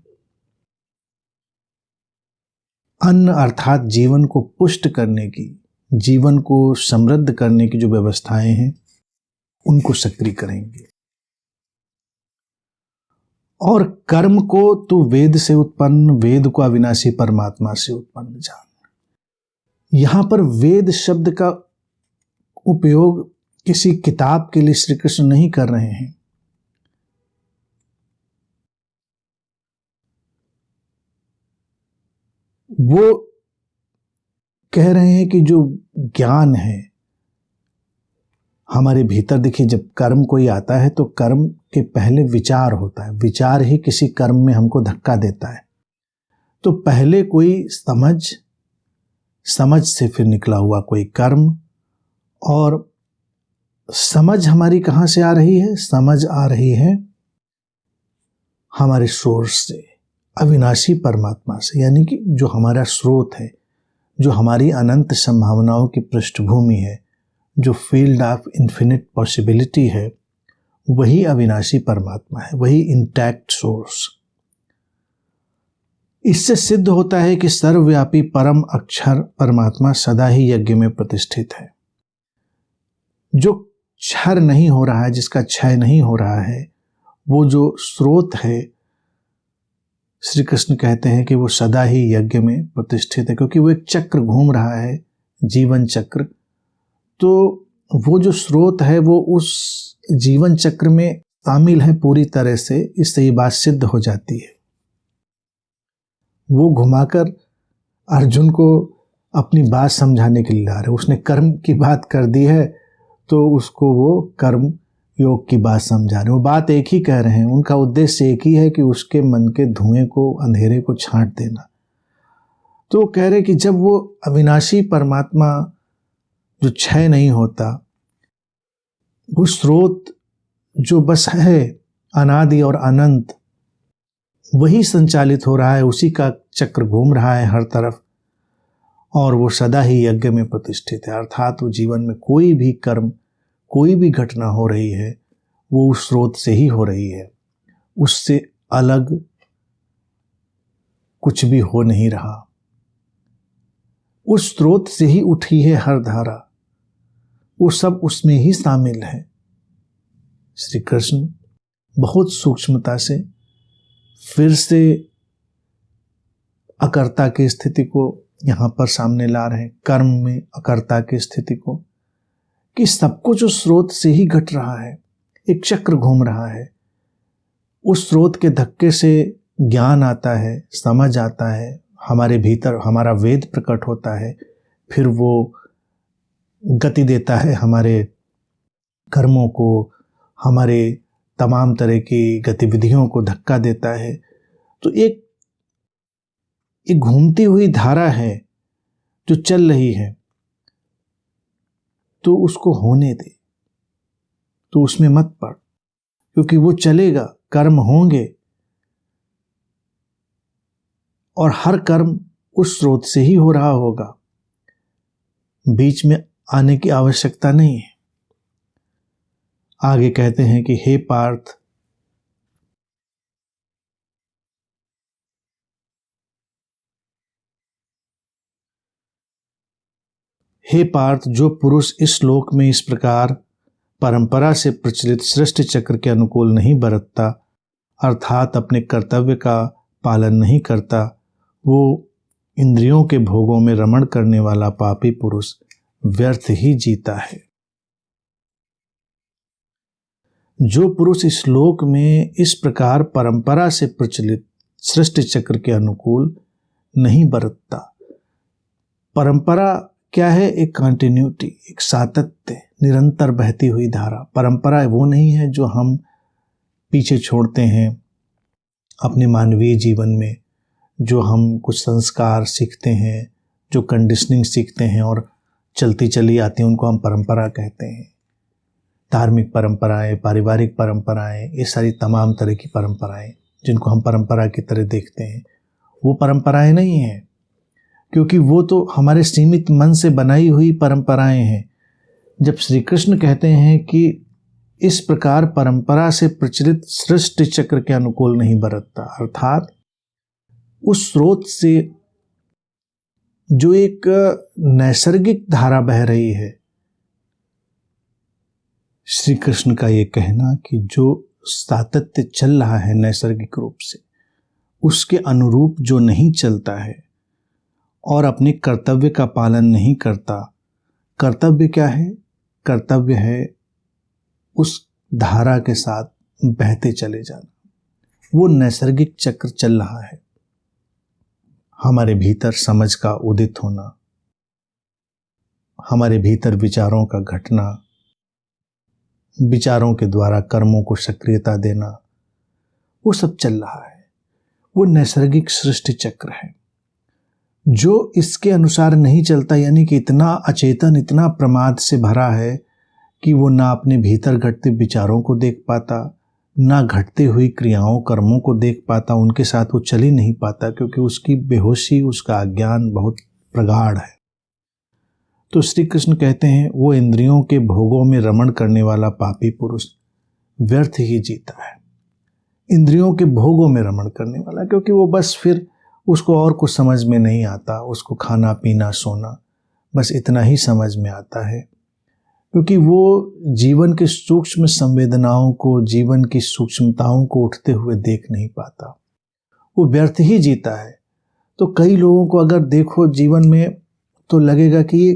अन्न अर्थात जीवन को पुष्ट करने की, जीवन को समृद्ध करने की जो व्यवस्थाएं हैं उनको सक्रिय करेंगे। और कर्म को तू वेद से उत्पन्न, वेद को अविनाशी परमात्मा से उत्पन्न जान। यहां पर वेद शब्द का उपयोग किसी किताब के लिए श्री कृष्ण नहीं कर रहे हैं। वो कह रहे हैं कि जो ज्ञान है हमारे भीतर, देखिए जब कर्म कोई आता है तो कर्म के पहले विचार होता है। विचार ही किसी कर्म में हमको धक्का देता है। तो पहले कोई समझ से फिर निकला हुआ कोई कर्म। और समझ हमारी कहाँ से आ रही है? समझ आ रही है हमारे सोर्स से, अविनाशी परमात्मा से, यानी कि जो हमारा स्रोत है, जो हमारी अनंत संभावनाओं की पृष्ठभूमि है, जो फील्ड ऑफ इन्फिनिट पॉसिबिलिटी है, वही अविनाशी परमात्मा है, वही इंटैक्ट सोर्स। इससे सिद्ध होता है कि सर्वव्यापी परम अक्षर परमात्मा सदा ही यज्ञ में प्रतिष्ठित है। जो क्षर नहीं हो रहा है, जिसका क्षय नहीं हो रहा है, वो जो स्रोत है, श्री कृष्ण कहते हैं कि वो सदा ही यज्ञ में प्रतिष्ठित है, क्योंकि वो एक चक्र घूम रहा है, जीवन चक्र। तो वो जो स्रोत है वो उस जीवन चक्र में शामिल है पूरी तरह से। इससे ये बात सिद्ध हो जाती है। वो घुमाकर अर्जुन को अपनी बात समझाने के लिए ला रहे। उसने कर्म की बात कर दी है तो उसको वो कर्म योग की बात समझा रहे। वो बात एक ही कह रहे हैं, उनका उद्देश्य एक ही है कि उसके मन के धुएं को, अंधेरे को छांट देना। तो वो कह रहे कि जब वो अविनाशी परमात्मा जो क्षय नहीं होता, वो स्रोत जो बस है अनादि और अनंत, वही संचालित हो रहा है, उसी का चक्र घूम रहा है हर तरफ, और वो सदा ही यज्ञ में प्रतिष्ठित है। अर्थात वो जीवन में कोई भी कर्म, कोई भी घटना हो रही है, वो उस स्रोत से ही हो रही है, उससे अलग कुछ भी हो नहीं रहा। उस स्रोत से ही उठी है हर धारा, वो सब उसमें ही शामिल है। श्री कृष्ण बहुत सूक्ष्मता से फिर से अकर्ता की स्थिति को यहाँ पर सामने ला रहे हैं, कर्म में अकर्ता की स्थिति को, कि सब कुछ उस स्रोत से ही घट रहा है, एक चक्र घूम रहा है। उस स्रोत के धक्के से ज्ञान आता है, समझ आता है, हमारे भीतर हमारा वेद प्रकट होता है, फिर वो गति देता है हमारे कर्मों को, हमारे तमाम तरह की गतिविधियों को धक्का देता है। तो एक घूमती हुई धारा है जो चल रही है, तो उसको होने दे, तो उसमें मत पड़, क्योंकि वो चलेगा, कर्म होंगे, और हर कर्म उस स्रोत से ही हो रहा होगा, बीच में आने की आवश्यकता नहीं है। आगे कहते हैं कि हे पार्थ, हे पार्थ, जो पुरुष इस श्लोक में इस प्रकार परंपरा से प्रचलित सृष्टि चक्र के अनुकूल नहीं बरतता, अर्थात अपने कर्तव्य का पालन नहीं करता, वो इंद्रियों के भोगों में रमण करने वाला पापी पुरुष व्यर्थ ही जीता है। जो पुरुष इस श्लोक में इस प्रकार परंपरा से प्रचलित सृष्टि चक्र के अनुकूल नहीं बरतता, परंपरा क्या है? एक कंटिन्यूटी, एक सातत्य, निरंतर बहती हुई धारा। परंपरा वो नहीं है जो हम पीछे छोड़ते हैं अपने मानवीय जीवन में, जो हम कुछ संस्कार सीखते हैं, जो कंडीशनिंग सीखते हैं और चलती चली आती हैं, उनको हम परंपरा कहते हैं। धार्मिक परंपराएं, पारिवारिक परंपराएं, ये सारी तमाम तरह की परंपराएं जिनको हम परंपरा की तरह देखते हैं, वो परंपराएं नहीं हैं, क्योंकि वो तो हमारे सीमित मन से बनाई हुई परंपराएं हैं। जब श्री कृष्ण कहते हैं कि इस प्रकार परंपरा से प्रचलित सृष्टि चक्र के अनुकूल नहीं बरतता, अर्थात उस स्रोत से जो एक नैसर्गिक धारा बह रही है, श्री कृष्ण का ये कहना कि जो सातत्य चल रहा है नैसर्गिक रूप से, उसके अनुरूप जो नहीं चलता है और अपने कर्तव्य का पालन नहीं करता। कर्तव्य क्या है? कर्तव्य है उस धारा के साथ बहते चले जाना। वो नैसर्गिक चक्र चल रहा है, हमारे भीतर समझ का उदित होना, हमारे भीतर विचारों का घटना, विचारों के द्वारा कर्मों को सक्रियता देना, वो सब चल रहा है। वो नैसर्गिक सृष्टि चक्र है। जो इसके अनुसार नहीं चलता, यानी कि इतना अचेतन, इतना प्रमाद से भरा है कि वो ना अपने भीतर घटते विचारों को देख पाता, ना घटती हुई क्रियाओं कर्मों को देख पाता, उनके साथ वो चल ही नहीं पाता, क्योंकि उसकी बेहोशी, उसका अज्ञान बहुत प्रगाढ़ है। तो श्री कृष्ण कहते हैं वो इंद्रियों के भोगों में रमण करने वाला पापी पुरुष व्यर्थ ही जीता है। इंद्रियों के भोगों में रमण करने वाला, क्योंकि वो बस फिर उसको और कुछ समझ में नहीं आता, उसको खाना पीना सोना बस इतना ही समझ में आता है, क्योंकि वो जीवन के सूक्ष्म संवेदनाओं को, जीवन की सूक्ष्मताओं को उठते हुए देख नहीं पाता, वो व्यर्थ ही जीता है। तो कई लोगों को अगर देखो जीवन में तो लगेगा कि ये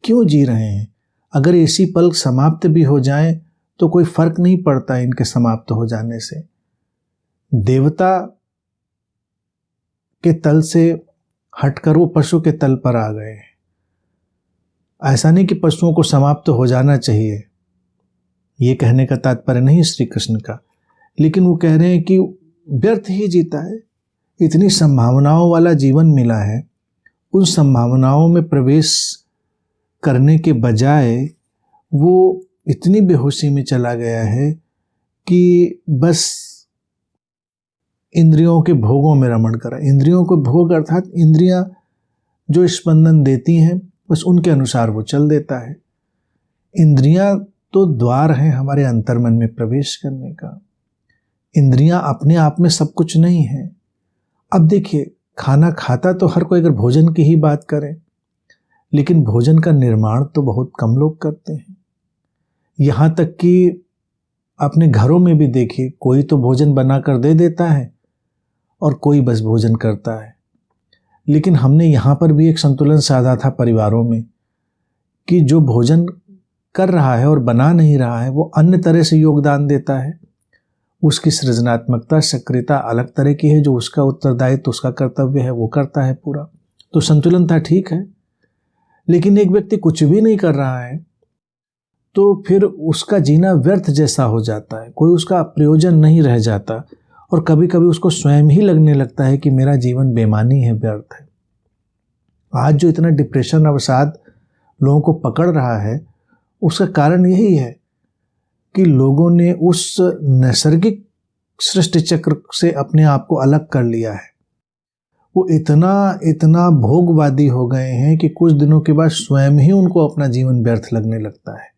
क्यों जी रहे हैं, अगर इसी पल समाप्त भी हो जाएं तो कोई फर्क नहीं पड़ता इनके समाप्त हो जाने से। देवता के तल से हटकर वो पशु के तल पर आ गए हैं। ऐसा नहीं कि पशुओं को समाप्त हो जाना चाहिए, ये कहने का तात्पर्य नहीं श्री कृष्ण का, लेकिन वो कह रहे हैं कि व्यर्थ ही जीता है। इतनी संभावनाओं वाला जीवन मिला है, उन संभावनाओं में प्रवेश करने के बजाय वो इतनी बेहोशी में चला गया है कि बस इंद्रियों के भोगों में रमण करा। इंद्रियों को भोग अर्थात इंद्रियां जो स्पंदन देती हैं बस उनके अनुसार वो चल देता है। इंद्रियां तो द्वार हैं हमारे अंतर्मन में प्रवेश करने का। इंद्रियां अपने आप में सब कुछ नहीं है। अब देखिए, खाना खाता तो हर कोई, अगर भोजन की ही बात करें, लेकिन भोजन का निर्माण तो बहुत कम लोग करते हैं। यहाँ तक कि अपने घरों में भी देखिए, कोई तो भोजन बनाकर दे देता है और कोई बस भोजन करता है। लेकिन हमने यहाँ पर भी एक संतुलन साधा था परिवारों में कि जो भोजन कर रहा है और बना नहीं रहा है वो अन्य तरह से योगदान देता है। उसकी सृजनात्मकता, सक्रियता अलग तरह की है, जो उसका उत्तरदायित्व, उसका कर्तव्य है वो करता है पूरा। तो संतुलन था, ठीक है। लेकिन एक व्यक्ति कुछ भी नहीं कर रहा है तो फिर उसका जीना व्यर्थ जैसा हो जाता है, कोई उसका प्रयोजन नहीं रह जाता, और कभी कभी उसको स्वयं ही लगने लगता है कि मेरा जीवन बेमानी है, व्यर्थ है। आज जो इतना डिप्रेशन अवसाद लोगों को पकड़ रहा है, उसका कारण यही है कि लोगों ने उस नैसर्गिक सृष्टि चक्र से अपने आप को अलग कर लिया है। वो इतना भोगवादी हो गए हैं कि कुछ दिनों के बाद स्वयं ही उनको अपना जीवन व्यर्थ लगने लगता है।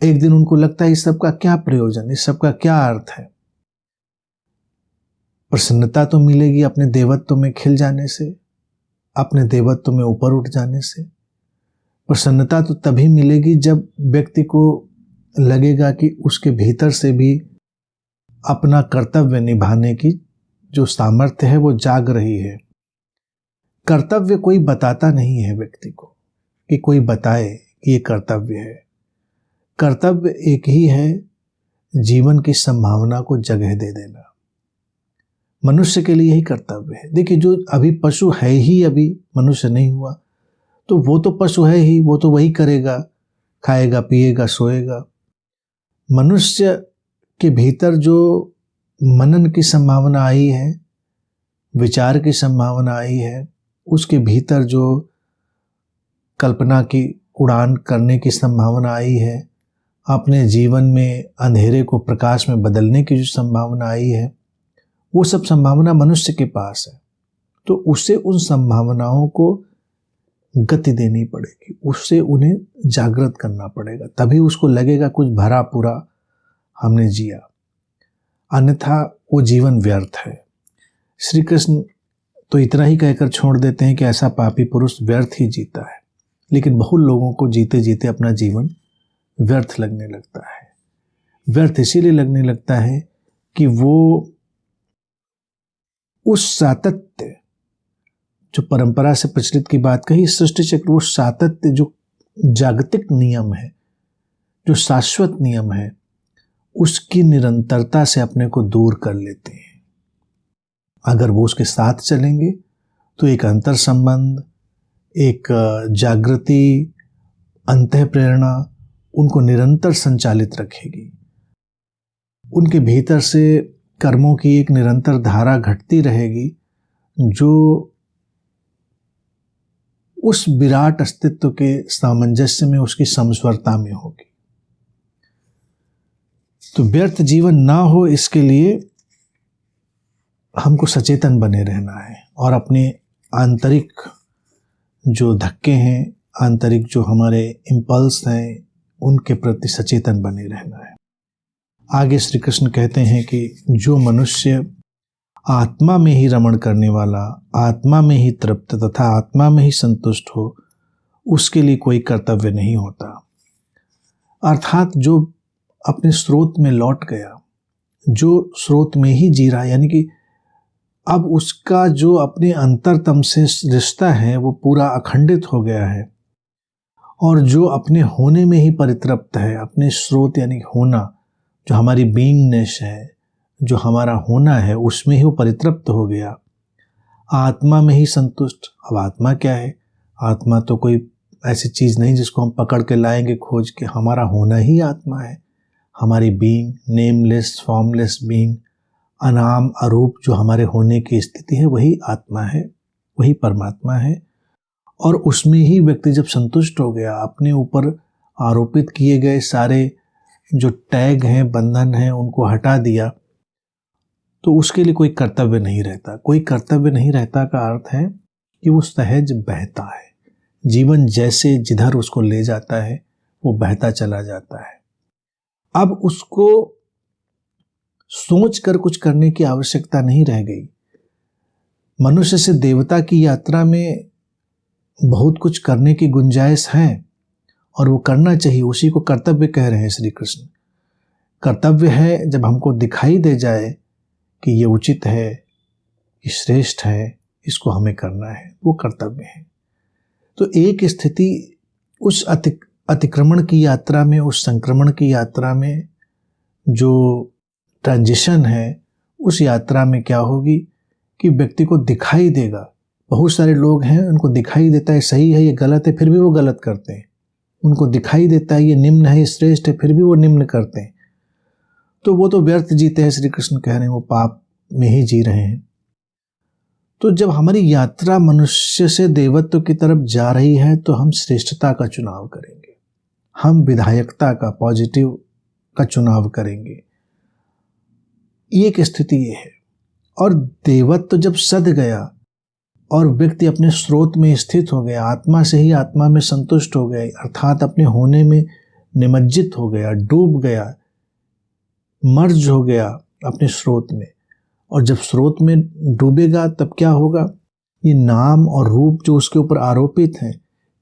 एक दिन उनको लगता है इस सब का क्या प्रयोजन, इस सब का क्या अर्थ है। प्रसन्नता तो मिलेगी अपने देवत्व में खिल जाने से, अपने देवत्व में ऊपर उठ जाने से। प्रसन्नता तो तभी मिलेगी जब व्यक्ति को लगेगा कि उसके भीतर से भी अपना कर्तव्य निभाने की जो सामर्थ्य है वो जाग रही है। कर्तव्य कोई बताता नहीं है व्यक्ति को कि कोई बताए कि ये कर्तव्य है। कर्तव्य एक ही है, जीवन की संभावना को जगह दे देना। मनुष्य के लिए यही कर्तव्य है। देखिए, जो अभी पशु है ही, अभी मनुष्य नहीं हुआ, तो वो तो पशु है ही, वो तो वही करेगा, खाएगा पिएगा सोएगा। मनुष्य के भीतर जो मनन की संभावना आई है, विचार की संभावना आई है, उसके भीतर जो कल्पना की उड़ान करने की संभावना आई है, अपने जीवन में अंधेरे को प्रकाश में बदलने की जो संभावना आई है, वो सब संभावना मनुष्य के पास है। तो उसे उन संभावनाओं को गति देनी पड़ेगी, उससे उन्हें जागृत करना पड़ेगा, तभी उसको लगेगा कुछ भरा पूरा हमने जिया, अन्यथा वो जीवन व्यर्थ है। श्री कृष्ण तो इतना ही कहकर छोड़ देते हैं कि ऐसा पापी पुरुष व्यर्थ ही जीता है। लेकिन बहुत लोगों को जीते जीते अपना जीवन व्यर्थ लगने लगता है। व्यर्थ इसीलिए लगने लगता है कि वो उस सातत्य, जो परंपरा से प्रचलित की बात कही, सृष्टि चक्र, वो सातत्य जो जागतिक नियम है, जो शाश्वत नियम है, उसकी निरंतरता से अपने को दूर कर लेते हैं। अगर वो उसके साथ चलेंगे तो एक अंतर संबंध, एक जागृति, अंतः प्रेरणा उनको निरंतर संचालित रखेगी। उनके भीतर से कर्मों की एक निरंतर धारा घटती रहेगी, जो उस विराट अस्तित्व के सामंजस्य में, उसकी समस्वरता में होगी। तो व्यर्थ जीवन ना हो इसके लिए हमको सचेतन बने रहना है और अपने आंतरिक जो धक्के हैं, आंतरिक जो हमारे इम्पल्स हैं, उनके प्रति सचेतन बने रहना है। आगे श्री कृष्ण कहते हैं कि जो मनुष्य आत्मा में ही रमण करने वाला, आत्मा में ही तृप्त तथा आत्मा में ही संतुष्ट हो, उसके लिए कोई कर्तव्य नहीं होता। अर्थात जो अपने स्रोत में लौट गया, जो स्रोत में ही जी रहा, यानी कि अब उसका जो अपने अंतरतम से रिश्ता है वो पूरा अखंडित हो गया है, और जो अपने होने में ही परितृप्त है, अपने स्रोत यानी होना, जो हमारी बीइंगनेस है, जो हमारा होना है, उसमें ही वो परितृप्त हो गया, आत्मा में ही संतुष्ट। अब आत्मा क्या है? आत्मा तो कोई ऐसी चीज़ नहीं जिसको हम पकड़ के लाएंगे खोज के, हमारा होना ही आत्मा है। हमारी बीइंग, नेमलेस फॉर्मलेस बीइंग, अनाम अरूप जो हमारे होने की स्थिति है, वही आत्मा है, वही परमात्मा है। और उसमें ही व्यक्ति जब संतुष्ट हो गया, अपने ऊपर आरोपित किए गए सारे जो टैग हैं, बंधन हैं, उनको हटा दिया, तो उसके लिए कोई कर्तव्य नहीं रहता। कोई कर्तव्य नहीं रहता का अर्थ है कि वो सहज बहता है। जीवन जैसे जिधर उसको ले जाता है वो बहता चला जाता है। अब उसको सोच कर कुछ करने की आवश्यकता नहीं रह गई। मनुष्य से देवता की यात्रा में बहुत कुछ करने की गुंजाइश है और वो करना चाहिए, उसी को कर्तव्य कह रहे हैं श्री कृष्ण। कर्तव्य है जब हमको दिखाई दे जाए कि ये उचित है, ये श्रेष्ठ है, इसको हमें करना है, वो कर्तव्य है। तो एक स्थिति उस अतिक्रमण की यात्रा में, उस संक्रमण की यात्रा में जो ट्रांजिशन है, उस यात्रा में क्या होगी कि व्यक्ति को दिखाई देगा। बहुत सारे लोग हैं, उनको दिखाई देता है सही है, ये गलत है, फिर भी वो गलत करते हैं। उनको दिखाई देता है ये निम्न है, ये श्रेष्ठ है, फिर भी वो निम्न करते हैं। तो वो तो व्यर्थ जीते हैं, श्री कृष्ण कह रहे हैं, वो पाप में ही जी रहे हैं। तो जब हमारी यात्रा मनुष्य से देवत्व की तरफ जा रही है तो हम श्रेष्ठता का चुनाव करेंगे, हम विधायकता का, पॉजिटिव का चुनाव करेंगे। एक स्थिति ये है। और देवत्व जब सध गया और व्यक्ति अपने स्रोत में स्थित हो गया, आत्मा से ही आत्मा में संतुष्ट हो गए, अर्थात अपने होने में निमज्जित हो गया, डूब गया, मर्ज हो गया अपने स्रोत में। और जब स्रोत में डूबेगा तब क्या होगा? ये नाम और रूप जो उसके ऊपर आरोपित हैं,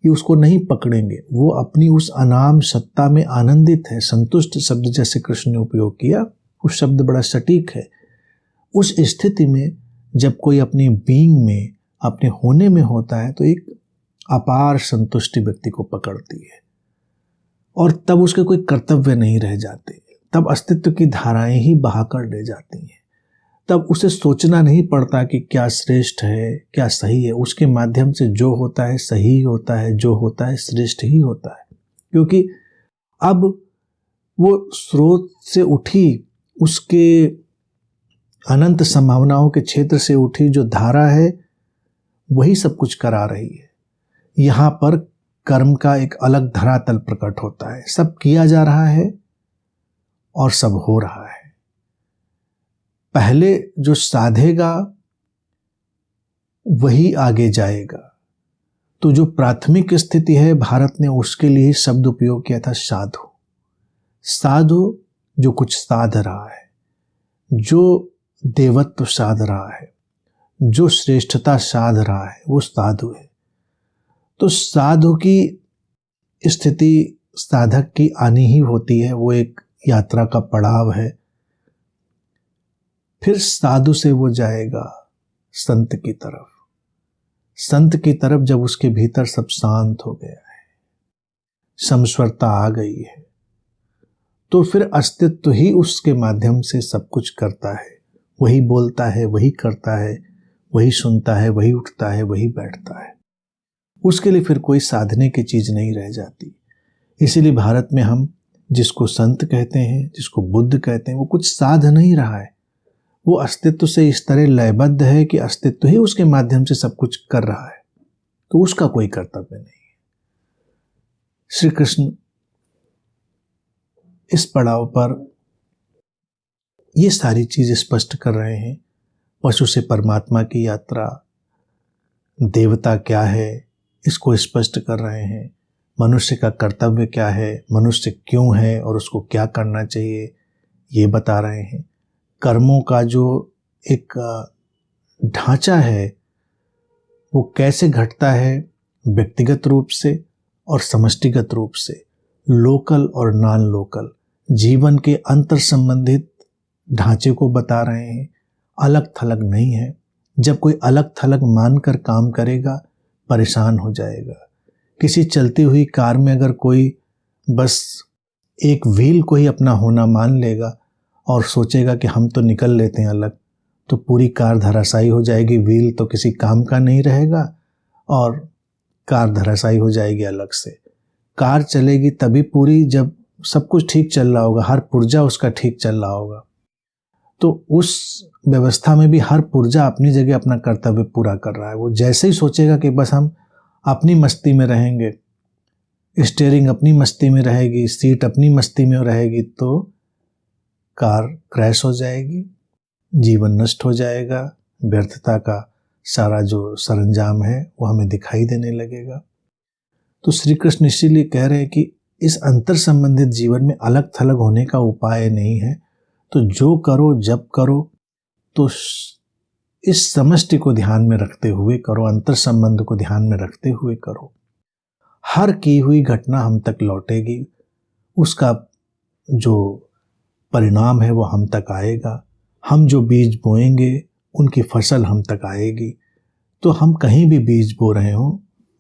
ये उसको नहीं पकड़ेंगे। वो अपनी उस अनाम सत्ता में आनंदित है। संतुष्ट शब्द जैसे कृष्ण ने उपयोग किया, उस शब्द बड़ा सटीक है। उस स्थिति में जब कोई अपनी बीइंग में, अपने होने में होता है तो एक अपार संतुष्टि व्यक्ति को पकड़ती है, और तब उसके कोई कर्तव्य नहीं रह जाते। तब अस्तित्व की धाराएं ही बहाकर ले जाती हैं। तब उसे सोचना नहीं पड़ता कि क्या श्रेष्ठ है, क्या सही है। उसके माध्यम से जो होता है सही होता है, जो होता है श्रेष्ठ ही होता है। क्योंकि अब वो स्रोत से उठी, उसके अनंत संभावनाओं के क्षेत्र से उठी जो धारा है, वही सब कुछ करा रही है। यहाँ पर कर्म का एक अलग धरातल प्रकट होता है। सब किया जा रहा है और सब हो रहा है। पहले जो साधेगा वही आगे जाएगा। तो जो प्राथमिक स्थिति है, भारत ने उसके लिए शब्द उपयोग किया था साधु। साधु जो कुछ साध रहा है, जो देवत्व साध रहा है, जो श्रेष्ठता साध रहा है, वो साधु है। तो साधु की स्थिति साधक की आनी ही होती है। वो एक यात्रा का पड़ाव है। फिर साधु से वो जाएगा संत की तरफ। संत की तरफ जब उसके भीतर सब शांत हो गया है, समस्वरता आ गई है, तो फिर अस्तित्व ही उसके माध्यम से सब कुछ करता है। वही बोलता है, वही करता है, वही सुनता है, वही उठता है, वही बैठता है। उसके लिए फिर कोई साधने की चीज नहीं रह जाती। इसीलिए भारत में हम जिसको संत कहते हैं, जिसको बुद्ध कहते हैं, वो कुछ साध नहीं रहा है। वो अस्तित्व से इस तरह लयबद्ध है कि अस्तित्व ही उसके माध्यम से सब कुछ कर रहा है। तो उसका कोई कर्तव्य नहीं है। श्री कृष्ण इस पड़ाव पर ये सारी चीज़ स्पष्ट कर रहे हैं। पशु से परमात्मा की यात्रा, देवता क्या है इसको स्पष्ट कर रहे हैं। मनुष्य का कर्तव्य क्या है, मनुष्य क्यों है और उसको क्या करना चाहिए, ये बता रहे हैं। कर्मों का जो एक ढांचा है वो कैसे घटता है, व्यक्तिगत रूप से और समष्टिगत रूप से, लोकल और नॉन लोकल, जीवन के अंतर संबंधित ढांचे को बता रहे हैं। अलग थलग नहीं है। जब कोई अलग थलग मानकर काम करेगा परेशान हो जाएगा। किसी चलती हुई कार में अगर कोई बस एक व्हील को ही अपना होना मान लेगा और सोचेगा कि हम तो निकल लेते हैं अलग, तो पूरी कार धराशायी हो जाएगी। व्हील तो किसी काम का नहीं रहेगा और कार धराशायी हो जाएगी अलग से। कार चलेगी तभी पूरी जब सब कुछ ठीक चल रहा होगा, हर पुर्जा उसका ठीक चल रहा होगा। तो उस व्यवस्था में भी हर पुर्जा अपनी जगह अपना कर्तव्य पूरा कर रहा है। वो जैसे ही सोचेगा कि बस हम अपनी मस्ती में रहेंगे, स्टीयरिंग अपनी मस्ती में रहेगी, सीट अपनी मस्ती में रहेगी, तो कार क्रैश हो जाएगी, जीवन नष्ट हो जाएगा, व्यर्थता का सारा जो सरंजाम है वो हमें दिखाई देने लगेगा। तो श्री कृष्ण इसीलिए कह रहे हैं कि इस अंतर संबंधित जीवन में अलग थलग होने का उपाय नहीं है। तो जो करो जब करो तो इस समष्टि को ध्यान में रखते हुए करो, अंतर संबंध को ध्यान में रखते हुए करो। हर की हुई घटना हम तक लौटेगी, उसका जो परिणाम है वो हम तक आएगा। हम जो बीज बोएंगे उनकी फसल हम तक आएगी। तो हम कहीं भी बीज बो रहे हों,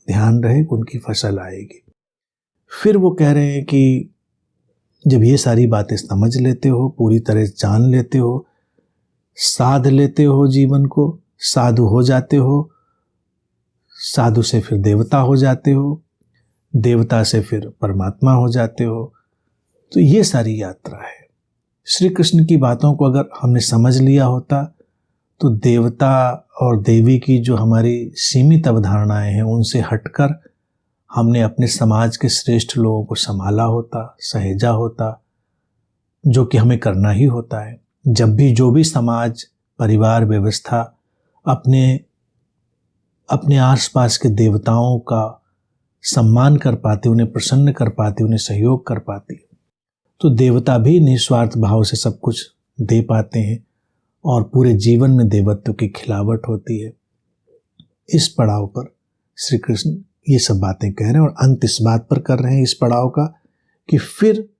ध्यान रहे कि उनकी फसल आएगी। फिर वो कह रहे हैं कि जब ये सारी बातें समझ लेते हो, पूरी तरह जान लेते हो, साध लेते हो जीवन को, साधु हो जाते हो, साधु से फिर देवता हो जाते हो, देवता से फिर परमात्मा हो जाते हो। तो ये सारी यात्रा है। श्री कृष्ण की बातों को अगर हमने समझ लिया होता तो देवता और देवी की जो हमारी सीमित अवधारणाएं हैं उनसे हटकर हमने अपने समाज के श्रेष्ठ लोगों को संभाला होता, सहेजा होता, जो कि हमें करना ही होता है। जब भी जो भी समाज, परिवार, व्यवस्था अपने आसपास के देवताओं का सम्मान कर पाती, उन्हें प्रसन्न कर पाती, उन्हें सहयोग कर पाती, तो देवता भी निस्वार्थ भाव से सब कुछ दे पाते हैं और पूरे जीवन में देवत्व की खिलावट होती है। इस पड़ाव पर श्री कृष्ण ये सब बातें कह रहे हैं और अंत इस बात पर कर रहे हैं इस पड़ाव का कि फिर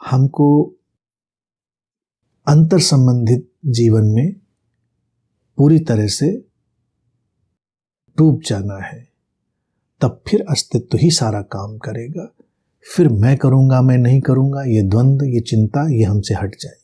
हमको अंतर संबंधित जीवन में पूरी तरह से डूब जाना है। तब फिर अस्तित्व ही सारा काम करेगा। फिर मैं करूंगा, मैं नहीं करूंगा, ये द्वंद्व, ये चिंता, ये हमसे हट जाए।